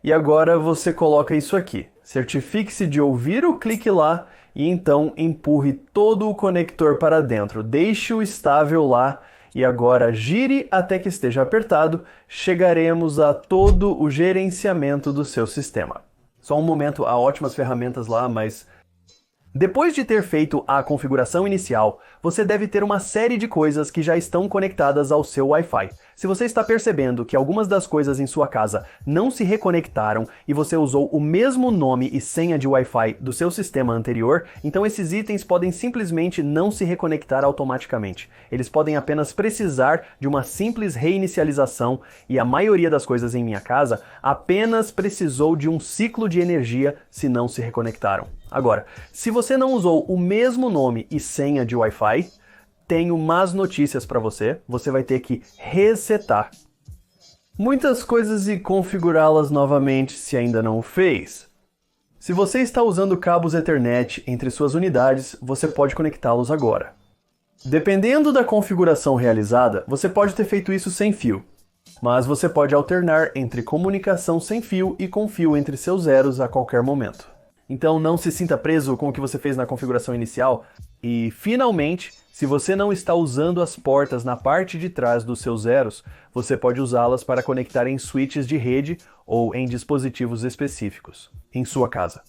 e agora você coloca isso aqui. Certifique-se de ouvir o clique lá e então empurre todo o conector para dentro. Deixe-o estável lá e agora gire até que esteja apertado. Chegaremos a todo o gerenciamento do seu sistema. Só um momento, há ótimas ferramentas lá, mas depois de ter feito a configuração inicial, você deve ter uma série de coisas que já estão conectadas ao seu Wi-Fi. Se você está percebendo que algumas das coisas em sua casa não se reconectaram e você usou o mesmo nome e senha de Wi-Fi do seu sistema anterior, então esses itens podem simplesmente não se reconectar automaticamente. Eles podem apenas precisar de uma simples reinicialização e a maioria das coisas em minha casa apenas precisou de um ciclo de energia se não se reconectaram. Agora, se você não usou o mesmo nome e senha de Wi-Fi, tenho más notícias para você. Você vai ter que resetar muitas coisas e configurá-las novamente se ainda não o fez. Se você está usando cabos Ethernet entre suas unidades, você pode conectá-los agora. Dependendo da configuração realizada, você pode ter feito isso sem fio, mas você pode alternar entre comunicação sem fio e com fio entre seus zeros a qualquer momento. Então não se sinta preso com o que você fez na configuração inicial. E, finalmente, se você não está usando as portas na parte de trás dos seus zeros, você pode usá-las para conectar em switches de rede ou em dispositivos específicos em sua casa.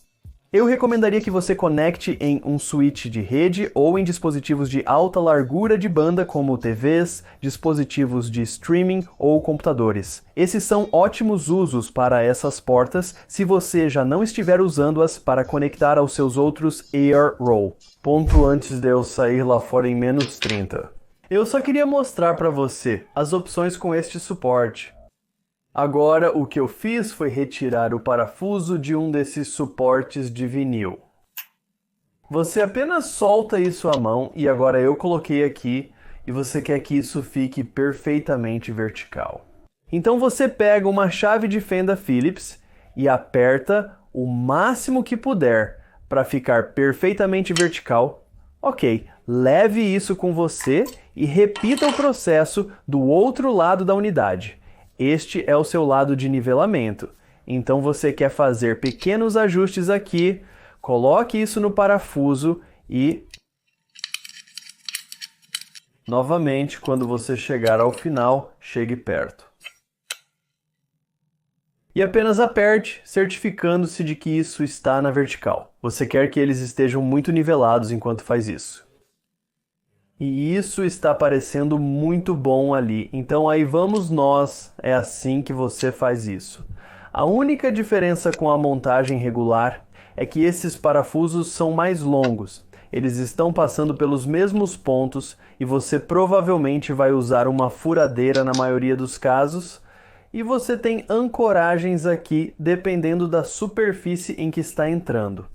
Eu recomendaria que você conecte em um switch de rede ou em dispositivos de alta largura de banda como TVs, dispositivos de streaming ou computadores. Esses são ótimos usos para essas portas se você já não estiver usando-as para conectar aos seus outros AirRow. Ponto antes de eu sair lá fora em menos 30. Eu só queria mostrar para você as opções com este suporte. Agora, o que eu fiz foi retirar o parafuso de um desses suportes de vinil. Você apenas solta isso à mão e agora eu coloquei aqui e você quer que isso fique perfeitamente vertical. Então você pega uma chave de fenda Phillips e aperta o máximo que puder para ficar perfeitamente vertical. Ok, leve isso com você e repita o processo do outro lado da unidade. Este é o seu lado de nivelamento. Então você quer fazer pequenos ajustes aqui, coloque isso no parafuso e novamente, quando você chegar ao final, chegue perto. E apenas aperte, certificando-se de que isso está na vertical. Você quer que eles estejam muito nivelados enquanto faz isso. E isso está parecendo muito bom ali. Então aí vamos nós, é assim que você faz isso. A única diferença com a montagem regular é que esses parafusos são mais longos. Eles estão passando pelos mesmos pontos e você provavelmente vai usar uma furadeira na maioria dos casos. E você tem ancoragens aqui dependendo da superfície em que está entrando.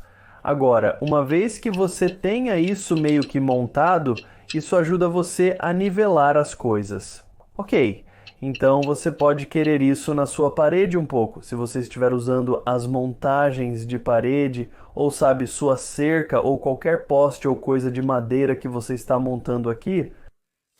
Agora, uma vez que você tenha isso meio que montado, isso ajuda você a nivelar as coisas. Ok, então você pode querer isso na sua parede um pouco, se você estiver usando as montagens de parede, ou sabe, sua cerca, ou qualquer poste ou coisa de madeira que você está montando aqui.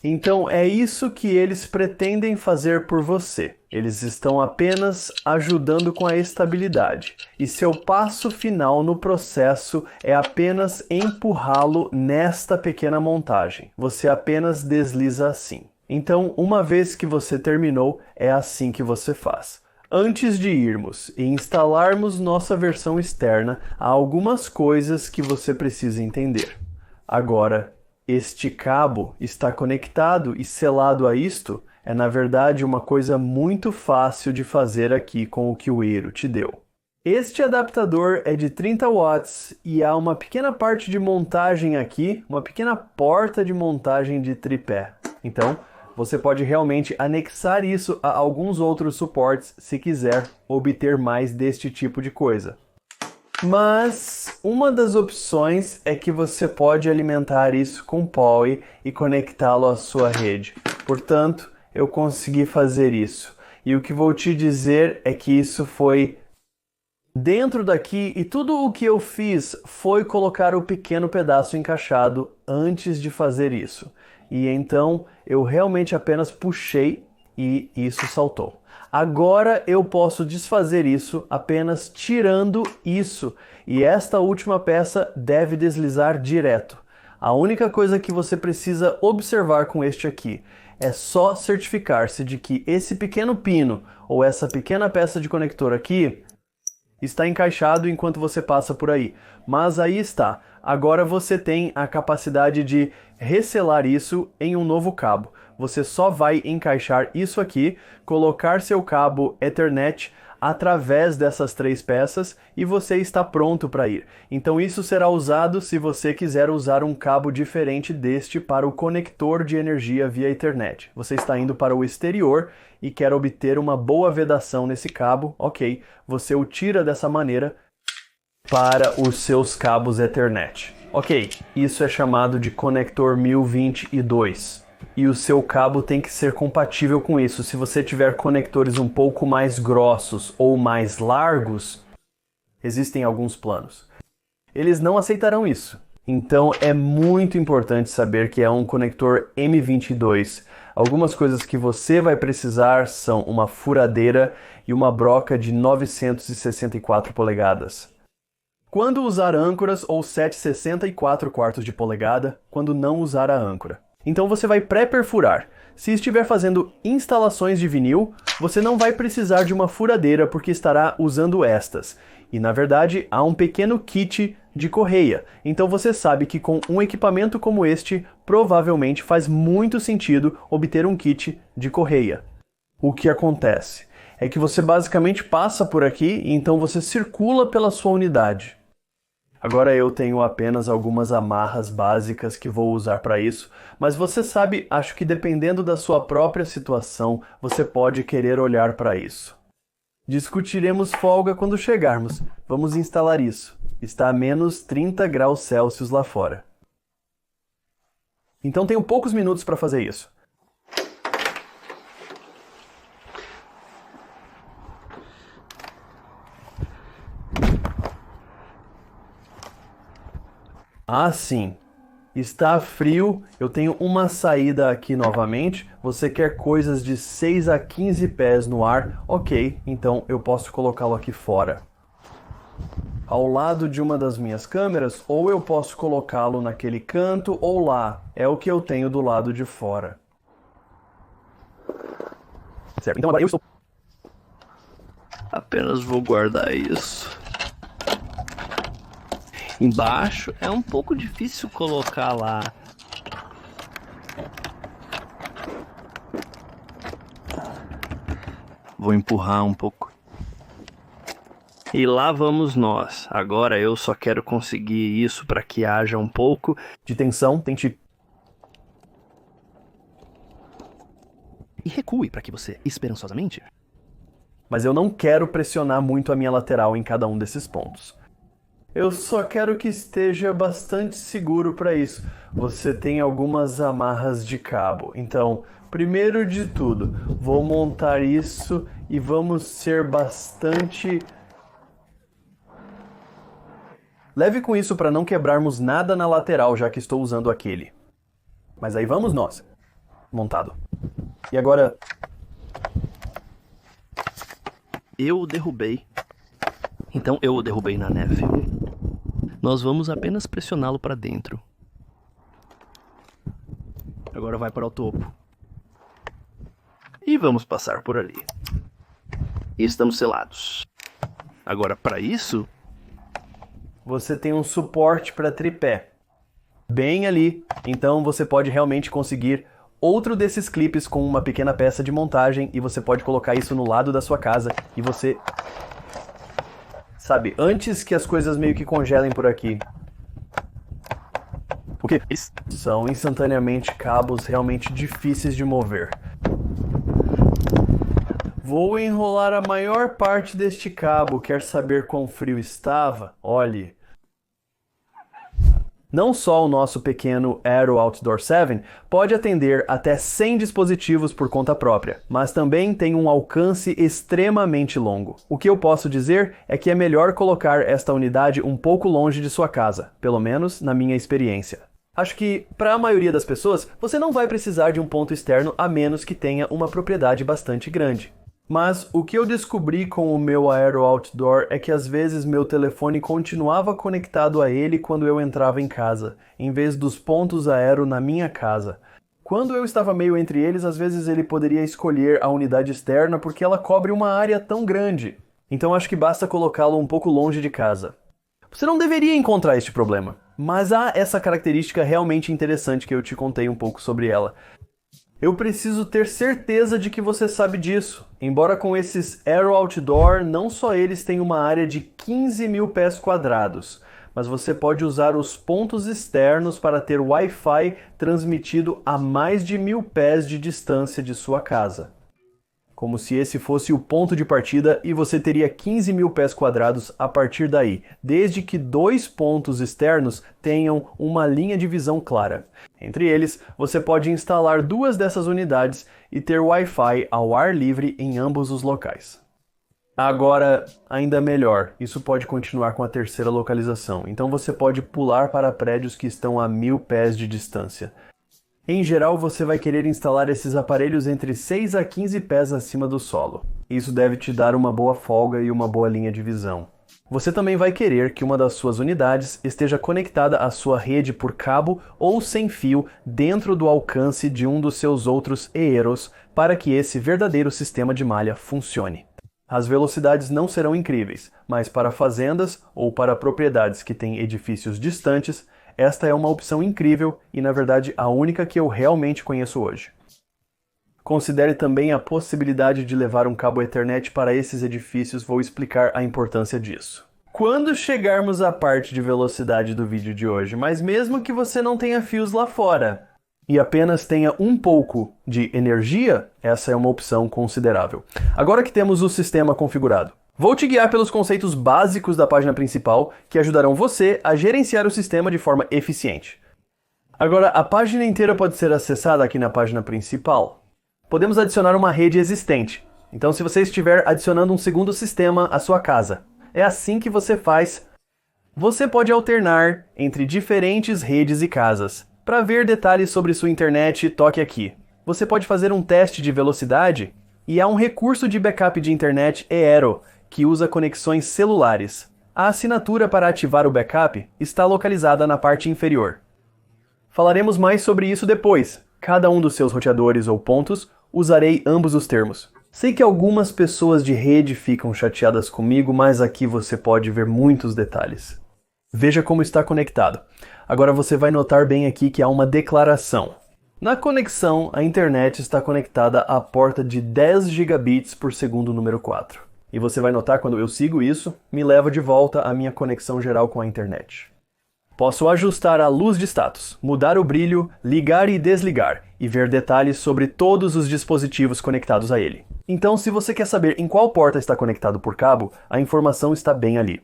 Então é isso que eles pretendem fazer por você. Eles estão apenas ajudando com a estabilidade. E seu passo final no processo é apenas empurrá-lo nesta pequena montagem. Você apenas desliza assim. Então, uma vez que você terminou, é assim que você faz. Antes de irmos e instalarmos nossa versão externa, há algumas coisas que você precisa entender. Agora, este cabo está conectado e selado a isto é na verdade uma coisa muito fácil de fazer aqui com o que o Eero te deu. Este adaptador é de 30 watts e há uma pequena parte de montagem aqui, uma pequena porta de montagem de tripé. Então, você pode realmente anexar isso a alguns outros suportes se quiser obter mais deste tipo de coisa. Mas uma das opções é que você pode alimentar isso com Power e conectá-lo à sua rede. Portanto, eu consegui fazer isso. E o que vou te dizer é que isso foi dentro daqui e tudo o que eu fiz foi colocar o pequeno pedaço encaixado antes de fazer isso. E então eu realmente apenas puxei e isso saltou. Agora eu posso desfazer isso apenas tirando isso, e esta última peça deve deslizar direto. A única coisa que você precisa observar com este aqui é só certificar-se de que esse pequeno pino ou essa pequena peça de conector aqui está encaixado enquanto você passa por aí. Mas aí está. Agora você tem a capacidade de reselar isso em um novo cabo. Você só vai encaixar isso aqui, colocar seu cabo Ethernet através dessas 3 peças e você está pronto para ir. Então isso será usado se você quiser usar um cabo diferente deste para o conector de energia via Ethernet. Você está indo para o exterior e quer obter uma boa vedação nesse cabo, ok, você o tira dessa maneira para os seus cabos Ethernet. Ok, isso é chamado de conector 1022. E o seu cabo tem que ser compatível com isso. Se você tiver conectores um pouco mais grossos ou mais largos, existem alguns planos. Eles não aceitarão isso. Então é muito importante saber que é um conector M22. Algumas coisas que você vai precisar são uma furadeira e uma broca de 964 polegadas. Quando usar âncoras ou 7/64 quartos de polegada, quando não usar a âncora. Então você vai pré-perfurar. Se estiver fazendo instalações de vinil, você não vai precisar de uma furadeira porque estará usando estas. E na verdade há um pequeno kit de correia. Então você sabe que com um equipamento como este, provavelmente faz muito sentido obter um kit de correia. O que acontece é que você basicamente passa por aqui e então você circula pela sua unidade. Agora eu tenho apenas algumas amarras básicas que vou usar para isso, mas você sabe, acho que dependendo da sua própria situação, você pode querer olhar para isso. Discutiremos folga quando chegarmos. Vamos instalar isso. Está a menos 30 graus Celsius lá fora. Então tenho poucos minutos para fazer isso. Ah, sim. Está frio, eu tenho uma saída aqui novamente. Você quer coisas de 6 a 15 pés no ar? Ok, então eu posso colocá-lo aqui fora. Ao lado de uma das minhas câmeras, ou eu posso colocá-lo naquele canto ou lá. É o que eu tenho do lado de fora. Certo, então agora eu estou... Apenas vou guardar isso. Embaixo é um pouco difícil colocar lá. Vou empurrar um pouco. E lá vamos nós. Agora eu só quero conseguir isso para que haja um pouco de tensão. Tente... E recue para que você, esperançosamente. Mas eu não quero pressionar muito a minha lateral em cada um desses pontos. Eu só quero que esteja bastante seguro para isso. Você tem algumas amarras de cabo. Então, primeiro de tudo, vou montar isso e vamos ser bastante... leve com isso para não quebrarmos nada na lateral, já que estou usando aquele. Mas aí vamos nós. Montado. E agora... Eu o derrubei. Então eu o derrubei na neve. Nós vamos apenas pressioná-lo para dentro. Agora vai para o topo. E vamos passar por ali. E estamos selados. Agora para isso... Você tem um suporte para tripé. Bem ali. Então você pode realmente conseguir outro desses clipes com uma pequena peça de montagem e você pode colocar isso no lado da sua casa e você... sabe, antes que as coisas meio que congelem por aqui. O quê? São instantaneamente cabos realmente difíceis de mover. Vou enrolar a maior parte deste cabo. Quer saber quão frio estava? Olhe. Não só o nosso pequeno Aero Outdoor 7 pode atender até 100 dispositivos por conta própria, mas também tem um alcance extremamente longo. O que eu posso dizer é que é melhor colocar esta unidade um pouco longe de sua casa, pelo menos na minha experiência. Acho que, para a maioria das pessoas, você não vai precisar de um ponto externo a menos que tenha uma propriedade bastante grande. Mas o que eu descobri com o meu Aero Outdoor é que às vezes meu telefone continuava conectado a ele quando eu entrava em casa, em vez dos pontos Aero na minha casa. Quando eu estava meio entre eles, às vezes ele poderia escolher a unidade externa porque ela cobre uma área tão grande. Então acho que basta colocá-lo um pouco longe de casa. Você não deveria encontrar este problema, mas há essa característica realmente interessante que eu te contei um pouco sobre ela. Eu preciso ter certeza de que você sabe disso. Embora com esses Aero Outdoor, não só eles têm uma área de 15 mil pés quadrados, mas você pode usar os pontos externos para ter Wi-Fi transmitido a mais de 1000 pés de distância de sua casa. Como se esse fosse o ponto de partida e você teria 15 mil pés quadrados a partir daí, desde que 2 pontos externos tenham uma linha de visão clara. Entre eles, você pode instalar 2 dessas unidades e ter Wi-Fi ao ar livre em ambos os locais. Agora, ainda melhor, isso pode continuar com a terceira localização, então você pode pular para prédios que estão a 1000 pés de distância. Em geral, você vai querer instalar esses aparelhos entre 6 a 15 pés acima do solo. Isso deve te dar uma boa folga e uma boa linha de visão. Você também vai querer que uma das suas unidades esteja conectada à sua rede por cabo ou sem fio dentro do alcance de um dos seus outros Aeros para que esse verdadeiro sistema de malha funcione. As velocidades não serão incríveis, mas para fazendas ou para propriedades que têm edifícios distantes, esta é uma opção incrível e, na verdade, a única que eu realmente conheço hoje. Considere também a possibilidade de levar um cabo Ethernet para esses edifícios, vou explicar a importância disso quando chegarmos à parte de velocidade do vídeo de hoje, mas mesmo que você não tenha fios lá fora e apenas tenha um pouco de energia, essa é uma opção considerável. Agora que temos o sistema configurado, vou te guiar pelos conceitos básicos da página principal que ajudarão você a gerenciar o sistema de forma eficiente. Agora, a página inteira pode ser acessada aqui na página principal. Podemos adicionar uma rede existente. Então, se você estiver adicionando um segundo sistema à sua casa, é assim que você faz. Você pode alternar entre diferentes redes e casas. Para ver detalhes sobre sua internet, toque aqui. Você pode fazer um teste de velocidade e há um recurso de backup de internet Aero, que usa conexões celulares. A assinatura para ativar o backup está localizada na parte inferior. Falaremos mais sobre isso depois. Cada um dos seus roteadores ou pontos, usarei ambos os termos. Sei que algumas pessoas de rede ficam chateadas comigo, mas aqui você pode ver muitos detalhes. Veja como está conectado. Agora você vai notar bem aqui que há uma declaração. Na conexão, a internet está conectada à porta de 10 gigabits por segundo número 4. E você vai notar quando eu sigo isso, me leva de volta à minha conexão geral com a internet. Posso ajustar a luz de status, mudar o brilho, ligar e desligar, e ver detalhes sobre todos os dispositivos conectados a ele. Então, se você quer saber em qual porta está conectado por cabo, a informação está bem ali.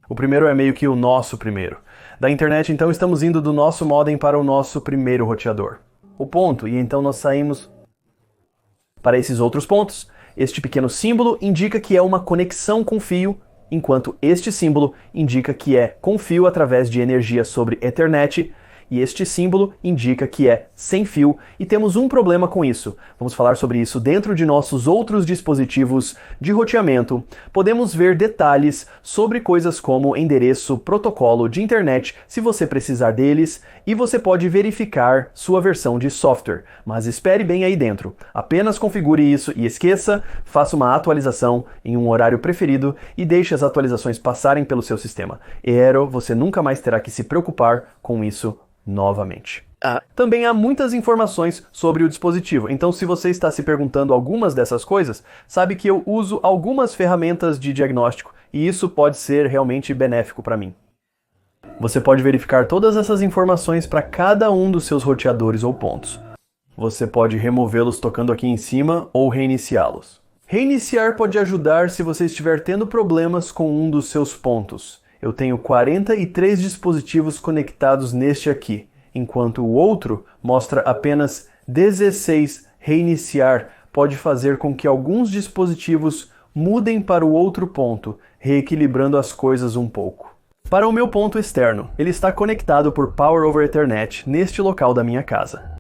O primeiro é meio que o nosso primeiro. Da internet, então, estamos indo do nosso modem para o nosso primeiro roteador. O ponto, e então nós saímos para esses outros pontos. Este pequeno símbolo indica que é uma conexão com fio, enquanto este símbolo indica que é com fio através de energia sobre Ethernet, e este símbolo indica que é sem fio, e temos um problema com isso. Vamos falar sobre isso dentro de nossos outros dispositivos de roteamento. Podemos ver detalhes sobre coisas como endereço, protocolo de internet, se você precisar deles, e você pode verificar sua versão de software. Mas espere bem aí dentro. Apenas configure isso e esqueça, faça uma atualização em um horário preferido e deixe as atualizações passarem pelo seu sistema. Aero, você nunca mais terá que se preocupar com isso novamente. Também há muitas informações sobre o dispositivo, então se você está se perguntando algumas dessas coisas, sabe que eu uso algumas ferramentas de diagnóstico e isso pode ser realmente benéfico para mim. Você pode verificar todas essas informações para cada um dos seus roteadores ou pontos. Você pode removê-los tocando aqui em cima ou reiniciá-los. Reiniciar pode ajudar se você estiver tendo problemas com um dos seus pontos. Eu tenho 43 dispositivos conectados neste aqui, enquanto o outro mostra apenas 16. Reiniciar pode fazer com que alguns dispositivos mudem para o outro ponto, reequilibrando as coisas um pouco. Para o meu ponto externo, ele está conectado por Power over Ethernet neste local da minha casa.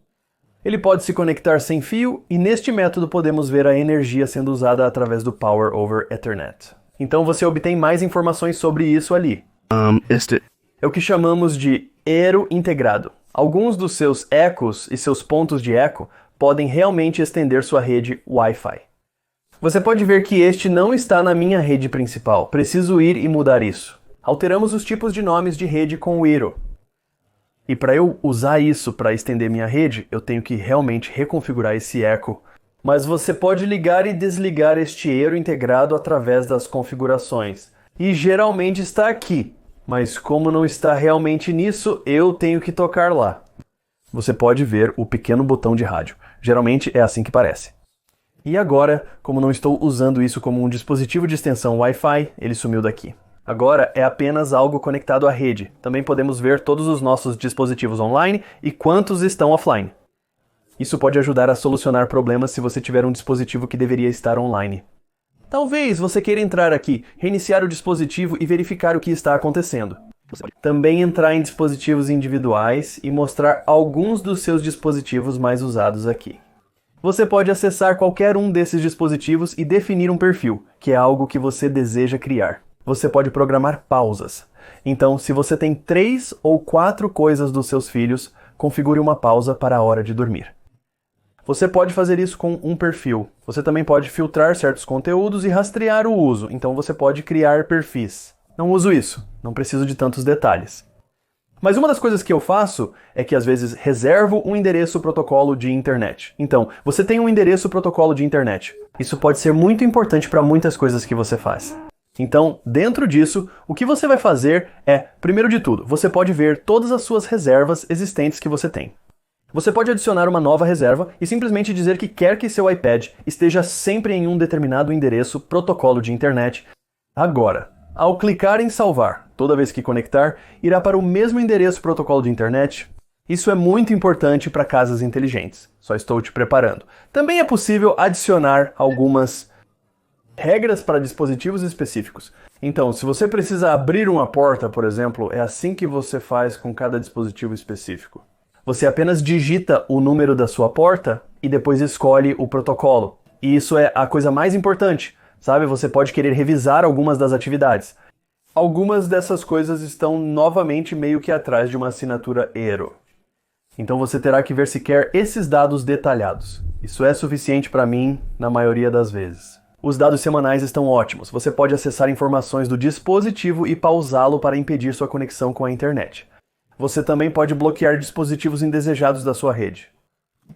Ele pode se conectar sem fio e neste método podemos ver a energia sendo usada através do Power over Ethernet. Então você obtém mais informações sobre isso ali. É o que chamamos de Eero integrado. Alguns dos seus ecos e seus pontos de eco podem realmente estender sua rede Wi-Fi. Você pode ver que este não está na minha rede principal. Preciso ir e mudar isso. Alteramos os tipos de nomes de rede com o Eero. E para eu usar isso para estender minha rede, eu tenho que realmente reconfigurar esse eco. Mas você pode ligar e desligar este Eero integrado através das configurações. E geralmente está aqui. Mas como não está realmente nisso, eu tenho que tocar lá. Você pode ver o pequeno botão de rádio. Geralmente é assim que parece. E agora, como não estou usando isso como um dispositivo de extensão Wi-Fi, ele sumiu daqui. Agora é apenas algo conectado à rede. Também podemos ver todos os nossos dispositivos online e quantos estão offline. Isso pode ajudar a solucionar problemas se você tiver um dispositivo que deveria estar online. Talvez você queira entrar aqui, reiniciar o dispositivo e verificar o que está acontecendo. Também entrar em dispositivos individuais e mostrar alguns dos seus dispositivos mais usados aqui. Você pode acessar qualquer um desses dispositivos e definir um perfil, que é algo que você deseja criar. Você pode programar pausas. Então, se você tem 3 ou 4 coisas dos seus filhos, configure uma pausa para a hora de dormir. Você pode fazer isso com um perfil. Você também pode filtrar certos conteúdos e rastrear o uso, então você pode criar perfis. Não uso isso, não preciso de tantos detalhes. Mas uma das coisas que eu faço é que às vezes reservo um endereço protocolo de internet. Então, você tem um endereço protocolo de internet. Isso pode ser muito importante para muitas coisas que você faz. Então, dentro disso, o que você vai fazer é, primeiro de tudo, você pode ver todas as suas reservas existentes que você tem. Você pode adicionar uma nova reserva e simplesmente dizer que quer que seu iPad esteja sempre em um determinado endereço protocolo de internet. Agora, ao clicar em salvar, toda vez que conectar, irá para o mesmo endereço protocolo de internet. Isso é muito importante para casas inteligentes. Só estou te preparando. Também é possível adicionar algumas regras para dispositivos específicos. Então, se você precisa abrir uma porta, por exemplo, é assim que você faz com cada dispositivo específico. Você apenas digita o número da sua porta e depois escolhe o protocolo. E isso é a coisa mais importante, sabe? Você pode querer revisar algumas das atividades. Algumas dessas coisas estão novamente meio que atrás de uma assinatura Eero. Então você terá que ver se quer esses dados detalhados. Isso é suficiente para mim na maioria das vezes. Os dados semanais estão ótimos. Você pode acessar informações do dispositivo e pausá-lo para impedir sua conexão com a internet. Você também pode bloquear dispositivos indesejados da sua rede.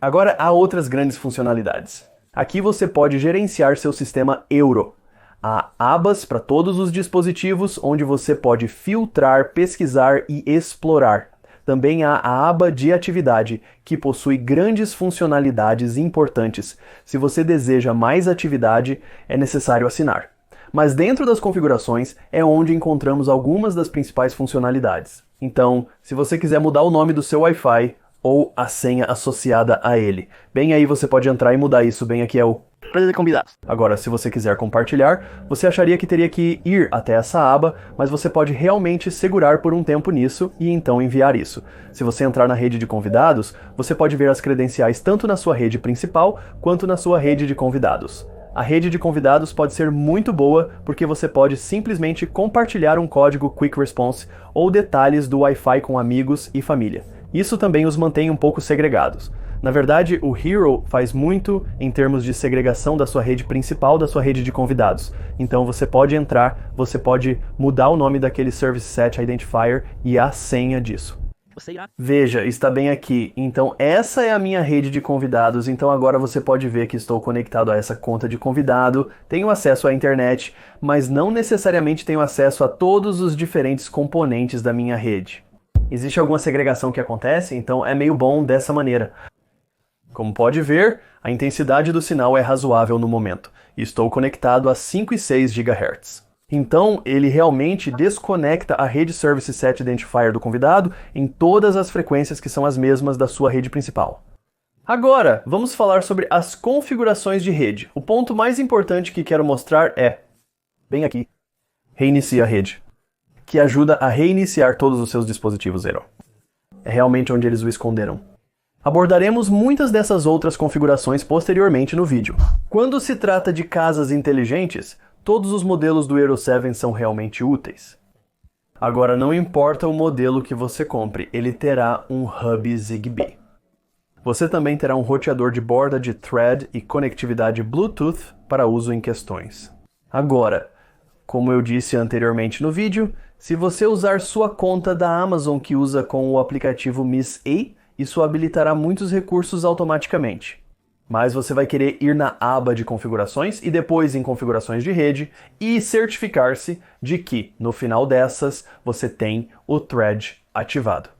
Agora há outras grandes funcionalidades. Aqui você pode gerenciar seu sistema Eero. Há abas para todos os dispositivos onde você pode filtrar, pesquisar e explorar. Também há a aba de atividade, que possui grandes funcionalidades importantes. Se você deseja mais atividade, é necessário assinar. Mas dentro das configurações é onde encontramos algumas das principais funcionalidades. Então, se você quiser mudar o nome do seu Wi-Fi ou a senha associada a ele, bem aí você pode entrar e mudar isso, bem aqui é o Prazer convidados. Agora, se você quiser compartilhar, você acharia que teria que ir até essa aba, mas você pode realmente segurar por um tempo nisso e então enviar isso. Se você entrar na rede de convidados, você pode ver as credenciais tanto na sua rede principal quanto na sua rede de convidados. A rede de convidados pode ser muito boa porque você pode simplesmente compartilhar um código Quick Response ou detalhes do Wi-Fi com amigos e família. Isso também os mantém um pouco segregados. Na verdade, o Hero faz muito em termos de segregação da sua rede principal da sua rede de convidados. Então você pode entrar, você pode mudar o nome daquele Service Set Identifier e a senha disso. Veja, está bem aqui. Então essa é a minha rede de convidados. Então agora você pode ver que estou conectado a essa conta de convidado, tenho acesso à internet, mas não necessariamente tenho acesso a todos os diferentes componentes da minha rede. Existe alguma segregação que acontece, então é meio bom dessa maneira. Como pode ver, a intensidade do sinal é razoável no momento, e estou conectado a 5,6 GHz. Então, ele realmente desconecta a rede Service Set Identifier do convidado em todas as frequências que são as mesmas da sua rede principal. Agora, vamos falar sobre as configurações de rede. O ponto mais importante que quero mostrar é, bem aqui, reinicia a rede, que ajuda a reiniciar todos os seus dispositivos Eero. É realmente onde eles o esconderam. Abordaremos muitas dessas outras configurações posteriormente no vídeo. Quando se trata de casas inteligentes, todos os modelos do Eero 7 são realmente úteis. Agora, não importa o modelo que você compre, ele terá um hub Zigbee. Você também terá um roteador de borda de Thread e conectividade Bluetooth para uso em questões. Agora, como eu disse anteriormente no vídeo, se você usar sua conta da Amazon que usa com o aplicativo Miss A, isso habilitará muitos recursos automaticamente. Mas você vai querer ir na aba de configurações e depois em configurações de rede e certificar-se de que, no final dessas, você tem o Thread ativado.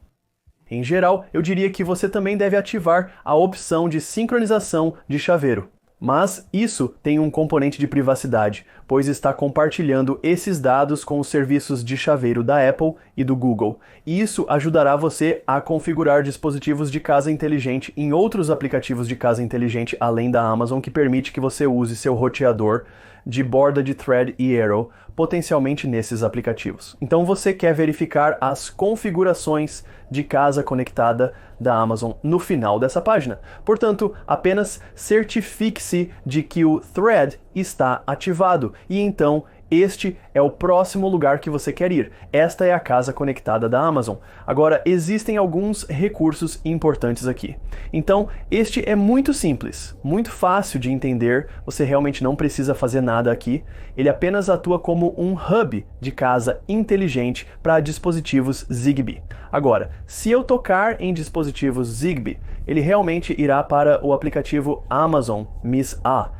Em geral, eu diria que você também deve ativar a opção de sincronização de chaveiro. Mas isso tem um componente de privacidade, pois está compartilhando esses dados com os serviços de chaveiro da Apple e do Google. E isso ajudará você a configurar dispositivos de casa inteligente em outros aplicativos de casa inteligente além da Amazon, que permite que você use seu roteador de borda de Thread e Eero, potencialmente nesses aplicativos. Então você quer verificar as configurações de casa conectada da Amazon no final dessa página. Portanto, apenas certifique-se de que o Thread está ativado e então este é o próximo lugar que você quer ir. Esta é a casa conectada da Amazon. Agora, existem alguns recursos importantes aqui. Então, este é muito simples, muito fácil de entender, você realmente não precisa fazer nada aqui. Ele apenas atua como um hub de casa inteligente para dispositivos Zigbee. Agora, se eu tocar em dispositivos Zigbee, ele realmente irá para o aplicativo Amazon Miss A,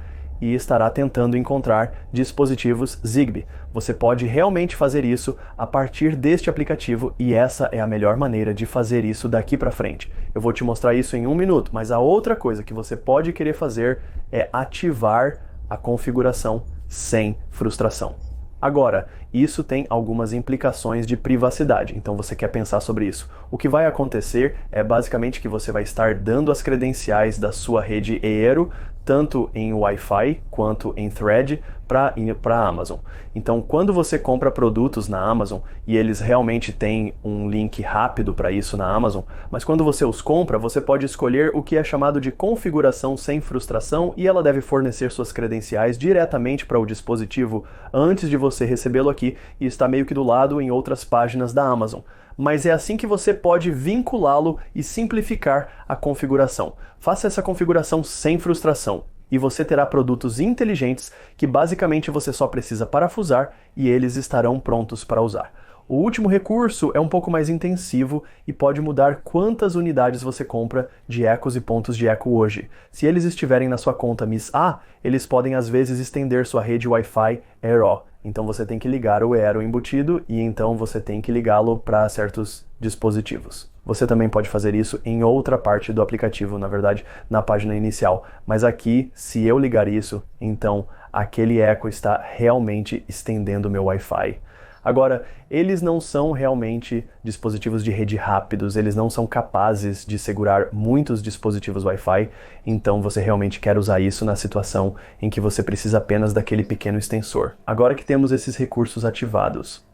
e estará tentando encontrar dispositivos Zigbee. Você pode realmente fazer isso a partir deste aplicativo e essa é a melhor maneira de fazer isso daqui para frente. Eu vou te mostrar isso em um minuto, mas a outra coisa que você pode querer fazer é ativar a configuração sem frustração. Agora, isso tem algumas implicações de privacidade, então você quer pensar sobre isso. O que vai acontecer é basicamente que você vai estar dando as credenciais da sua rede Eero, tanto em Wi-Fi quanto em Thread, para a Amazon. Então, quando você compra produtos na Amazon, e eles realmente têm um link rápido para isso na Amazon, mas quando você os compra, você pode escolher o que é chamado de configuração sem frustração e ela deve fornecer suas credenciais diretamente para o dispositivo antes de você recebê-lo aqui e está meio que do lado em outras páginas da Amazon. Mas é assim que você pode vinculá-lo e simplificar a configuração. Faça essa configuração sem frustração e você terá produtos inteligentes que basicamente você só precisa parafusar e eles estarão prontos para usar. O último recurso é um pouco mais intensivo e pode mudar quantas unidades você compra de ecos e pontos de eco hoje. Se eles estiverem na sua conta Miss A, eles podem às vezes estender sua rede Wi-Fi Eero. Então você tem que ligar o Eero embutido e então você tem que ligá-lo para certos dispositivos. Você também pode fazer isso em outra parte do aplicativo, na verdade, na página inicial. Mas aqui, se eu ligar isso, então aquele eco está realmente estendendo o meu Wi-Fi. Agora, eles não são realmente dispositivos de rede rápidos, eles não são capazes de segurar muitos dispositivos Wi-Fi, então você realmente quer usar isso na situação em que você precisa apenas daquele pequeno extensor. Agora que temos esses recursos ativados,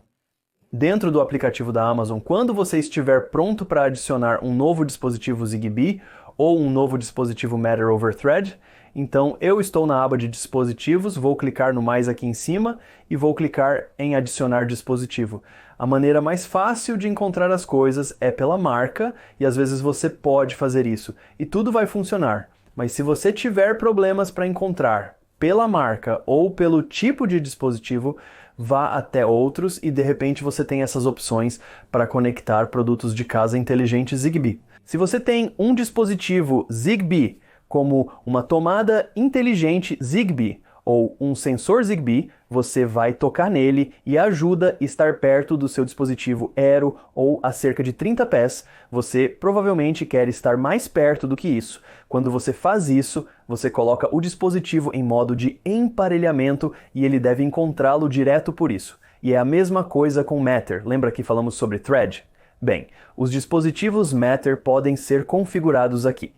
dentro do aplicativo da Amazon, quando você estiver pronto para adicionar um novo dispositivo Zigbee ou um novo dispositivo Matter over Thread, então eu estou na aba de dispositivos, vou clicar no mais aqui em cima e vou clicar em adicionar dispositivo. A maneira mais fácil de encontrar as coisas é pela marca e às vezes você pode fazer isso e tudo vai funcionar. Mas se você tiver problemas para encontrar pela marca ou pelo tipo de dispositivo, vá até outros e de repente você tem essas opções para conectar produtos de casa inteligentes Zigbee. Se você tem um dispositivo Zigbee como uma tomada inteligente Zigbee ou um sensor Zigbee, você vai tocar nele e ajuda a estar perto do seu dispositivo Eero ou a cerca de 30 pés. Você provavelmente quer estar mais perto do que isso. Quando você faz isso, você coloca o dispositivo em modo de emparelhamento e ele deve encontrá-lo direto por isso. E é a mesma coisa com Matter. Lembra que falamos sobre Thread? Bem, os dispositivos Matter podem ser configurados aqui.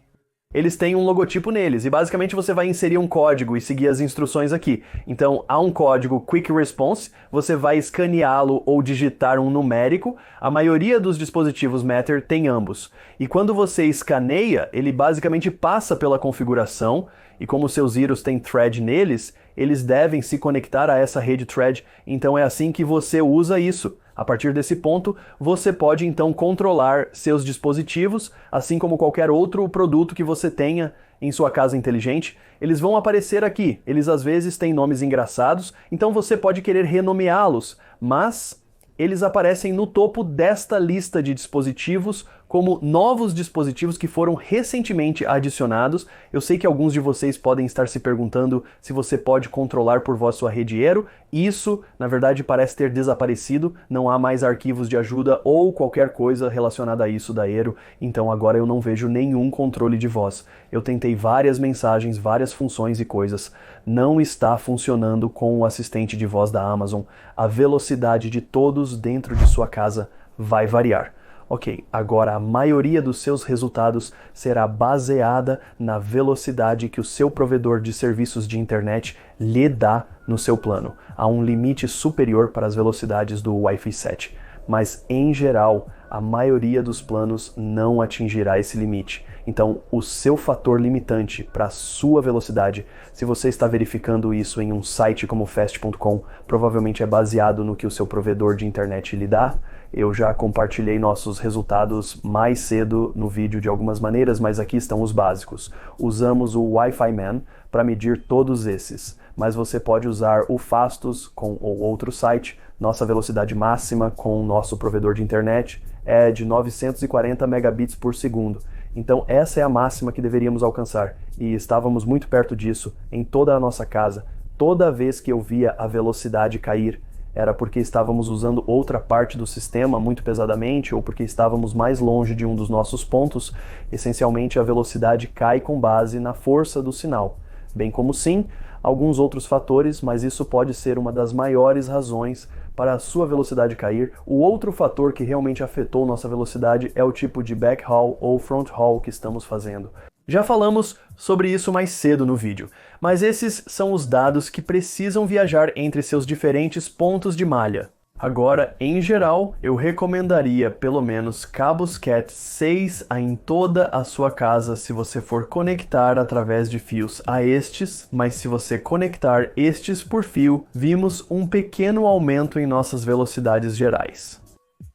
eles têm um logotipo neles, e basicamente você vai inserir um código e seguir as instruções aqui. Então, há um código Quick Response, você vai escaneá-lo ou digitar um numérico. A maioria dos dispositivos Matter tem ambos. E quando você escaneia, ele basicamente passa pela configuração, e como seus Zeros têm thread neles, eles devem se conectar a essa rede thread, então é assim que você usa isso. A partir desse ponto, você pode então controlar seus dispositivos, assim como qualquer outro produto que você tenha em sua casa inteligente. Eles vão aparecer aqui, eles às vezes têm nomes engraçados, então você pode querer renomeá-los, mas eles aparecem no topo desta lista de dispositivos como novos dispositivos que foram recentemente adicionados. Eu sei que alguns de vocês podem estar se perguntando se você pode controlar por voz sua rede Aero. Isso, na verdade, parece ter desaparecido, não há mais arquivos de ajuda ou qualquer coisa relacionada a isso da Aero, então agora eu não vejo nenhum controle de voz. Eu tentei várias mensagens, várias funções e coisas, não está funcionando com o assistente de voz da Amazon. A velocidade de todos dentro de sua casa vai variar. Ok, agora a maioria dos seus resultados será baseada na velocidade que o seu provedor de serviços de internet lhe dá no seu plano. Há um limite superior para as velocidades do Wi-Fi 7, mas em geral a maioria dos planos não atingirá esse limite. Então, o seu fator limitante para a sua velocidade, se você está verificando isso em um site como fast.com, provavelmente é baseado no que o seu provedor de internet lhe dá. Eu já compartilhei nossos resultados mais cedo no vídeo de algumas maneiras, mas aqui estão os básicos. Usamos o Wi-Fi Man para medir todos esses, mas você pode usar o Fastos ou outro site. Nossa velocidade máxima com o nosso provedor de internet é de 940 megabits por segundo. Então essa é a máxima que deveríamos alcançar, e estávamos muito perto disso em toda a nossa casa. Toda vez que eu via a velocidade cair, era porque estávamos usando outra parte do sistema muito pesadamente ou porque estávamos mais longe de um dos nossos pontos. Essencialmente, a velocidade cai com base na força do sinal, bem como sim, alguns outros fatores, mas isso pode ser uma das maiores razões para a sua velocidade cair. O outro fator que realmente afetou nossa velocidade é o tipo de backhaul ou fronthaul que estamos fazendo. Já falamos sobre isso mais cedo no vídeo, mas esses são os dados que precisam viajar entre seus diferentes pontos de malha. Agora, em geral, eu recomendaria pelo menos cabos Cat 6 em toda a sua casa se você for conectar através de fios a estes, mas se você conectar estes por fio, vimos um pequeno aumento em nossas velocidades gerais.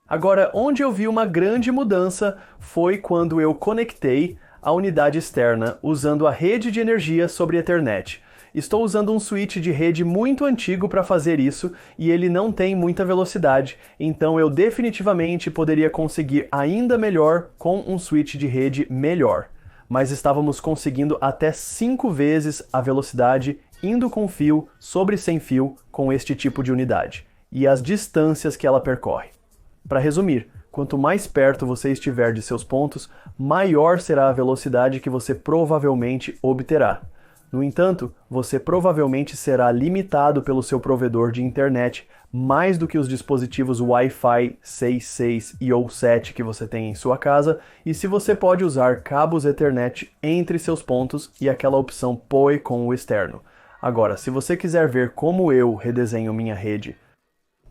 Agora, onde eu vi uma grande mudança foi quando eu conectei a unidade externa usando a rede de energia sobre Ethernet. Estou usando um switch de rede muito antigo para fazer isso e ele não tem muita velocidade, então eu definitivamente poderia conseguir ainda melhor com um switch de rede melhor. Mas estávamos conseguindo até 5 vezes a velocidade indo com fio sobre sem fio com este tipo de unidade, e as distâncias que ela percorre. Para resumir, quanto mais perto você estiver de seus pontos, maior será a velocidade que você provavelmente obterá. No entanto, você provavelmente será limitado pelo seu provedor de internet mais do que os dispositivos Wi-Fi 6, 6 e ou 7 que você tem em sua casa, e se você pode usar cabos Ethernet entre seus pontos e aquela opção PoE com o externo. Agora, se você quiser ver como eu redesenho minha rede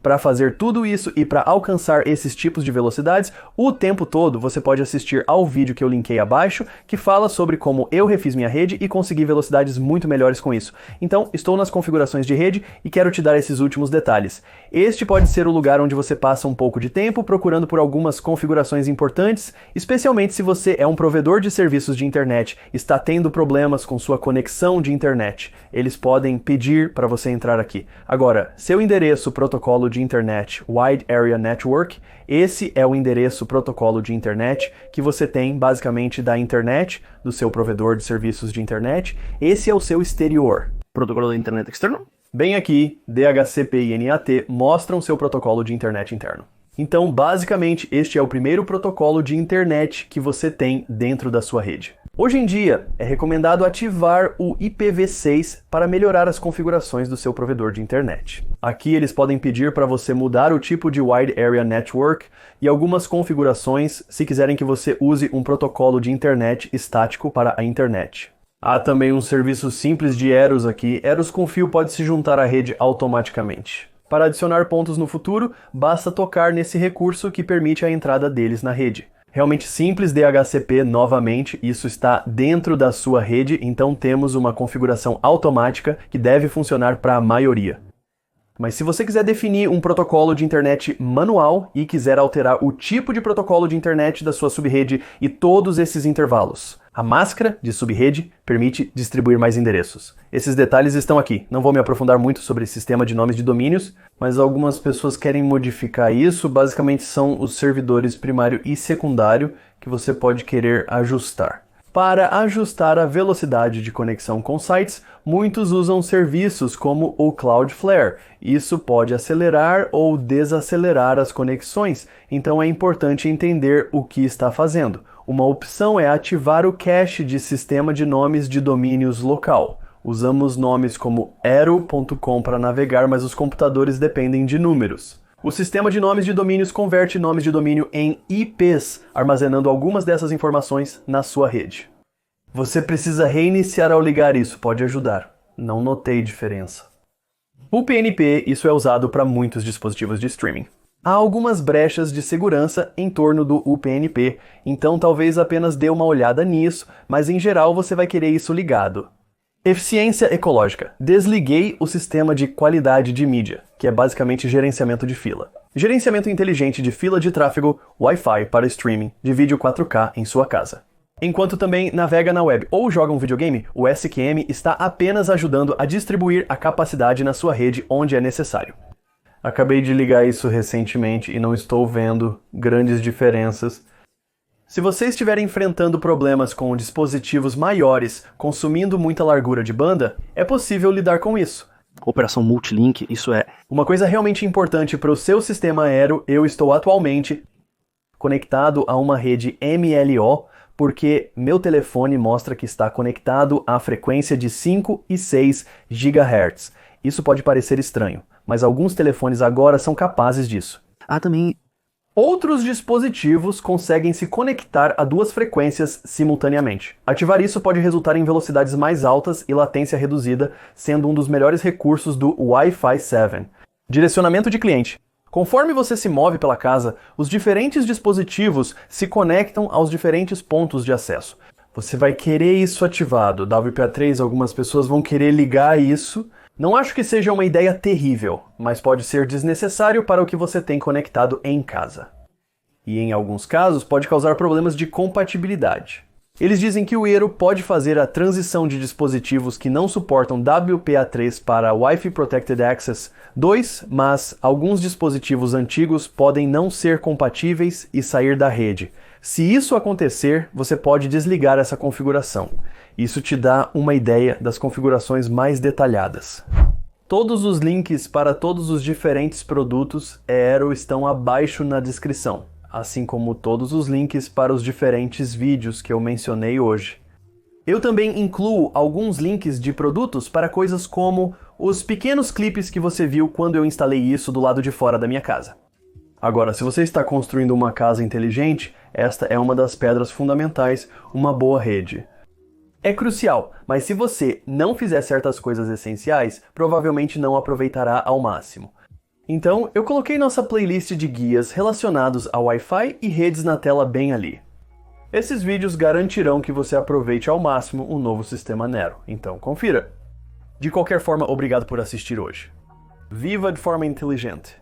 para fazer tudo isso e para alcançar esses tipos de velocidades, o tempo todo você pode assistir ao vídeo que eu linkei abaixo, que fala sobre como eu refiz minha rede e consegui velocidades muito melhores com isso. Então, estou nas configurações de rede e quero te dar esses últimos detalhes. Este pode ser o lugar onde você passa um pouco de tempo procurando por algumas configurações importantes, especialmente se você é um provedor de serviços de internet, está tendo problemas com sua conexão de internet. Eles podem pedir para você entrar aqui. Agora, seu endereço protocolo de internet Wide Area Network, esse é o endereço protocolo de internet que você tem basicamente da internet, do seu provedor de serviços de internet. Esse é o seu exterior. Protocolo de internet externo? Bem aqui, DHCP e NAT mostram seu protocolo de internet interno. Então, basicamente, este é o primeiro protocolo de internet que você tem dentro da sua rede. Hoje em dia, é recomendado ativar o IPv6 para melhorar as configurações do seu provedor de internet. Aqui eles podem pedir para você mudar o tipo de Wide Area Network e algumas configurações se quiserem que você use um protocolo de internet estático para a internet. Há também um serviço simples de Eros aqui. Eros com fio pode se juntar à rede automaticamente. Para adicionar pontos no futuro, basta tocar nesse recurso que permite a entrada deles na rede. Realmente simples DHCP novamente, isso está dentro da sua rede, então temos uma configuração automática que deve funcionar para a maioria. Mas se você quiser definir um protocolo de internet manual e quiser alterar o tipo de protocolo de internet da sua subrede e todos esses intervalos, a máscara de subrede permite distribuir mais endereços. Esses detalhes estão aqui. Não vou me aprofundar muito sobre sistema de nomes de domínios, mas algumas pessoas querem modificar isso. Basicamente são os servidores primário e secundário que você pode querer ajustar. Para ajustar a velocidade de conexão com sites, muitos usam serviços como o Cloudflare. Isso pode acelerar ou desacelerar as conexões, então é importante entender o que está fazendo. Uma opção é ativar o cache de sistema de nomes de domínios local. Usamos nomes como aero.com para navegar, mas os computadores dependem de números. O sistema de nomes de domínios converte nomes de domínio em IPs, armazenando algumas dessas informações na sua rede. Você precisa reiniciar ao ligar isso, pode ajudar. Não notei diferença. O PNP, isso é usado para muitos dispositivos de streaming. Há algumas brechas de segurança em torno do UPnP, então talvez apenas dê uma olhada nisso, mas em geral você vai querer isso ligado. Eficiência ecológica. Desliguei o sistema de qualidade de mídia, que é basicamente gerenciamento de fila. Gerenciamento inteligente de fila de tráfego Wi-Fi para streaming de vídeo 4K em sua casa. Enquanto também navega na web ou joga um videogame, o SQM está apenas ajudando a distribuir a capacidade na sua rede onde é necessário. Acabei de ligar isso recentemente e não estou vendo grandes diferenças. Se você estiver enfrentando problemas com dispositivos maiores consumindo muita largura de banda, é possível lidar com isso. Operação Multilink, isso é... Uma coisa realmente importante para o seu sistema aéreo, eu estou atualmente conectado a uma rede MLO, porque meu telefone mostra que está conectado à frequência de 5 e 6 GHz. Isso pode parecer estranho, mas alguns telefones agora são capazes disso. Também... Outros dispositivos conseguem se conectar a duas frequências simultaneamente. Ativar isso pode resultar em velocidades mais altas e latência reduzida, sendo um dos melhores recursos do Wi-Fi 7. Direcionamento de cliente. Conforme você se move pela casa, os diferentes dispositivos se conectam aos diferentes pontos de acesso. Você vai querer isso ativado. WPA3, algumas pessoas vão querer ligar isso. Não acho que seja uma ideia terrível, mas pode ser desnecessário para o que você tem conectado em casa. E em alguns casos pode causar problemas de compatibilidade. Eles dizem que o Eero pode fazer a transição de dispositivos que não suportam WPA3 para Wi-Fi Protected Access 2, mas alguns dispositivos antigos podem não ser compatíveis e sair da rede. Se isso acontecer, você pode desligar essa configuração. Isso te dá uma ideia das configurações mais detalhadas. Todos os links para todos os diferentes produtos Eero estão abaixo na descrição, assim como todos os links para os diferentes vídeos que eu mencionei hoje. Eu também incluo alguns links de produtos para coisas como os pequenos clipes que você viu quando eu instalei isso do lado de fora da minha casa. Agora, se você está construindo uma casa inteligente, esta é uma das pedras fundamentais, uma boa rede. É crucial, mas se você não fizer certas coisas essenciais, provavelmente não aproveitará ao máximo. Então, eu coloquei nossa playlist de guias relacionados a Wi-Fi e redes na tela bem ali. Esses vídeos garantirão que você aproveite ao máximo o novo sistema Nero, então confira! De qualquer forma, obrigado por assistir hoje. Viva de forma inteligente!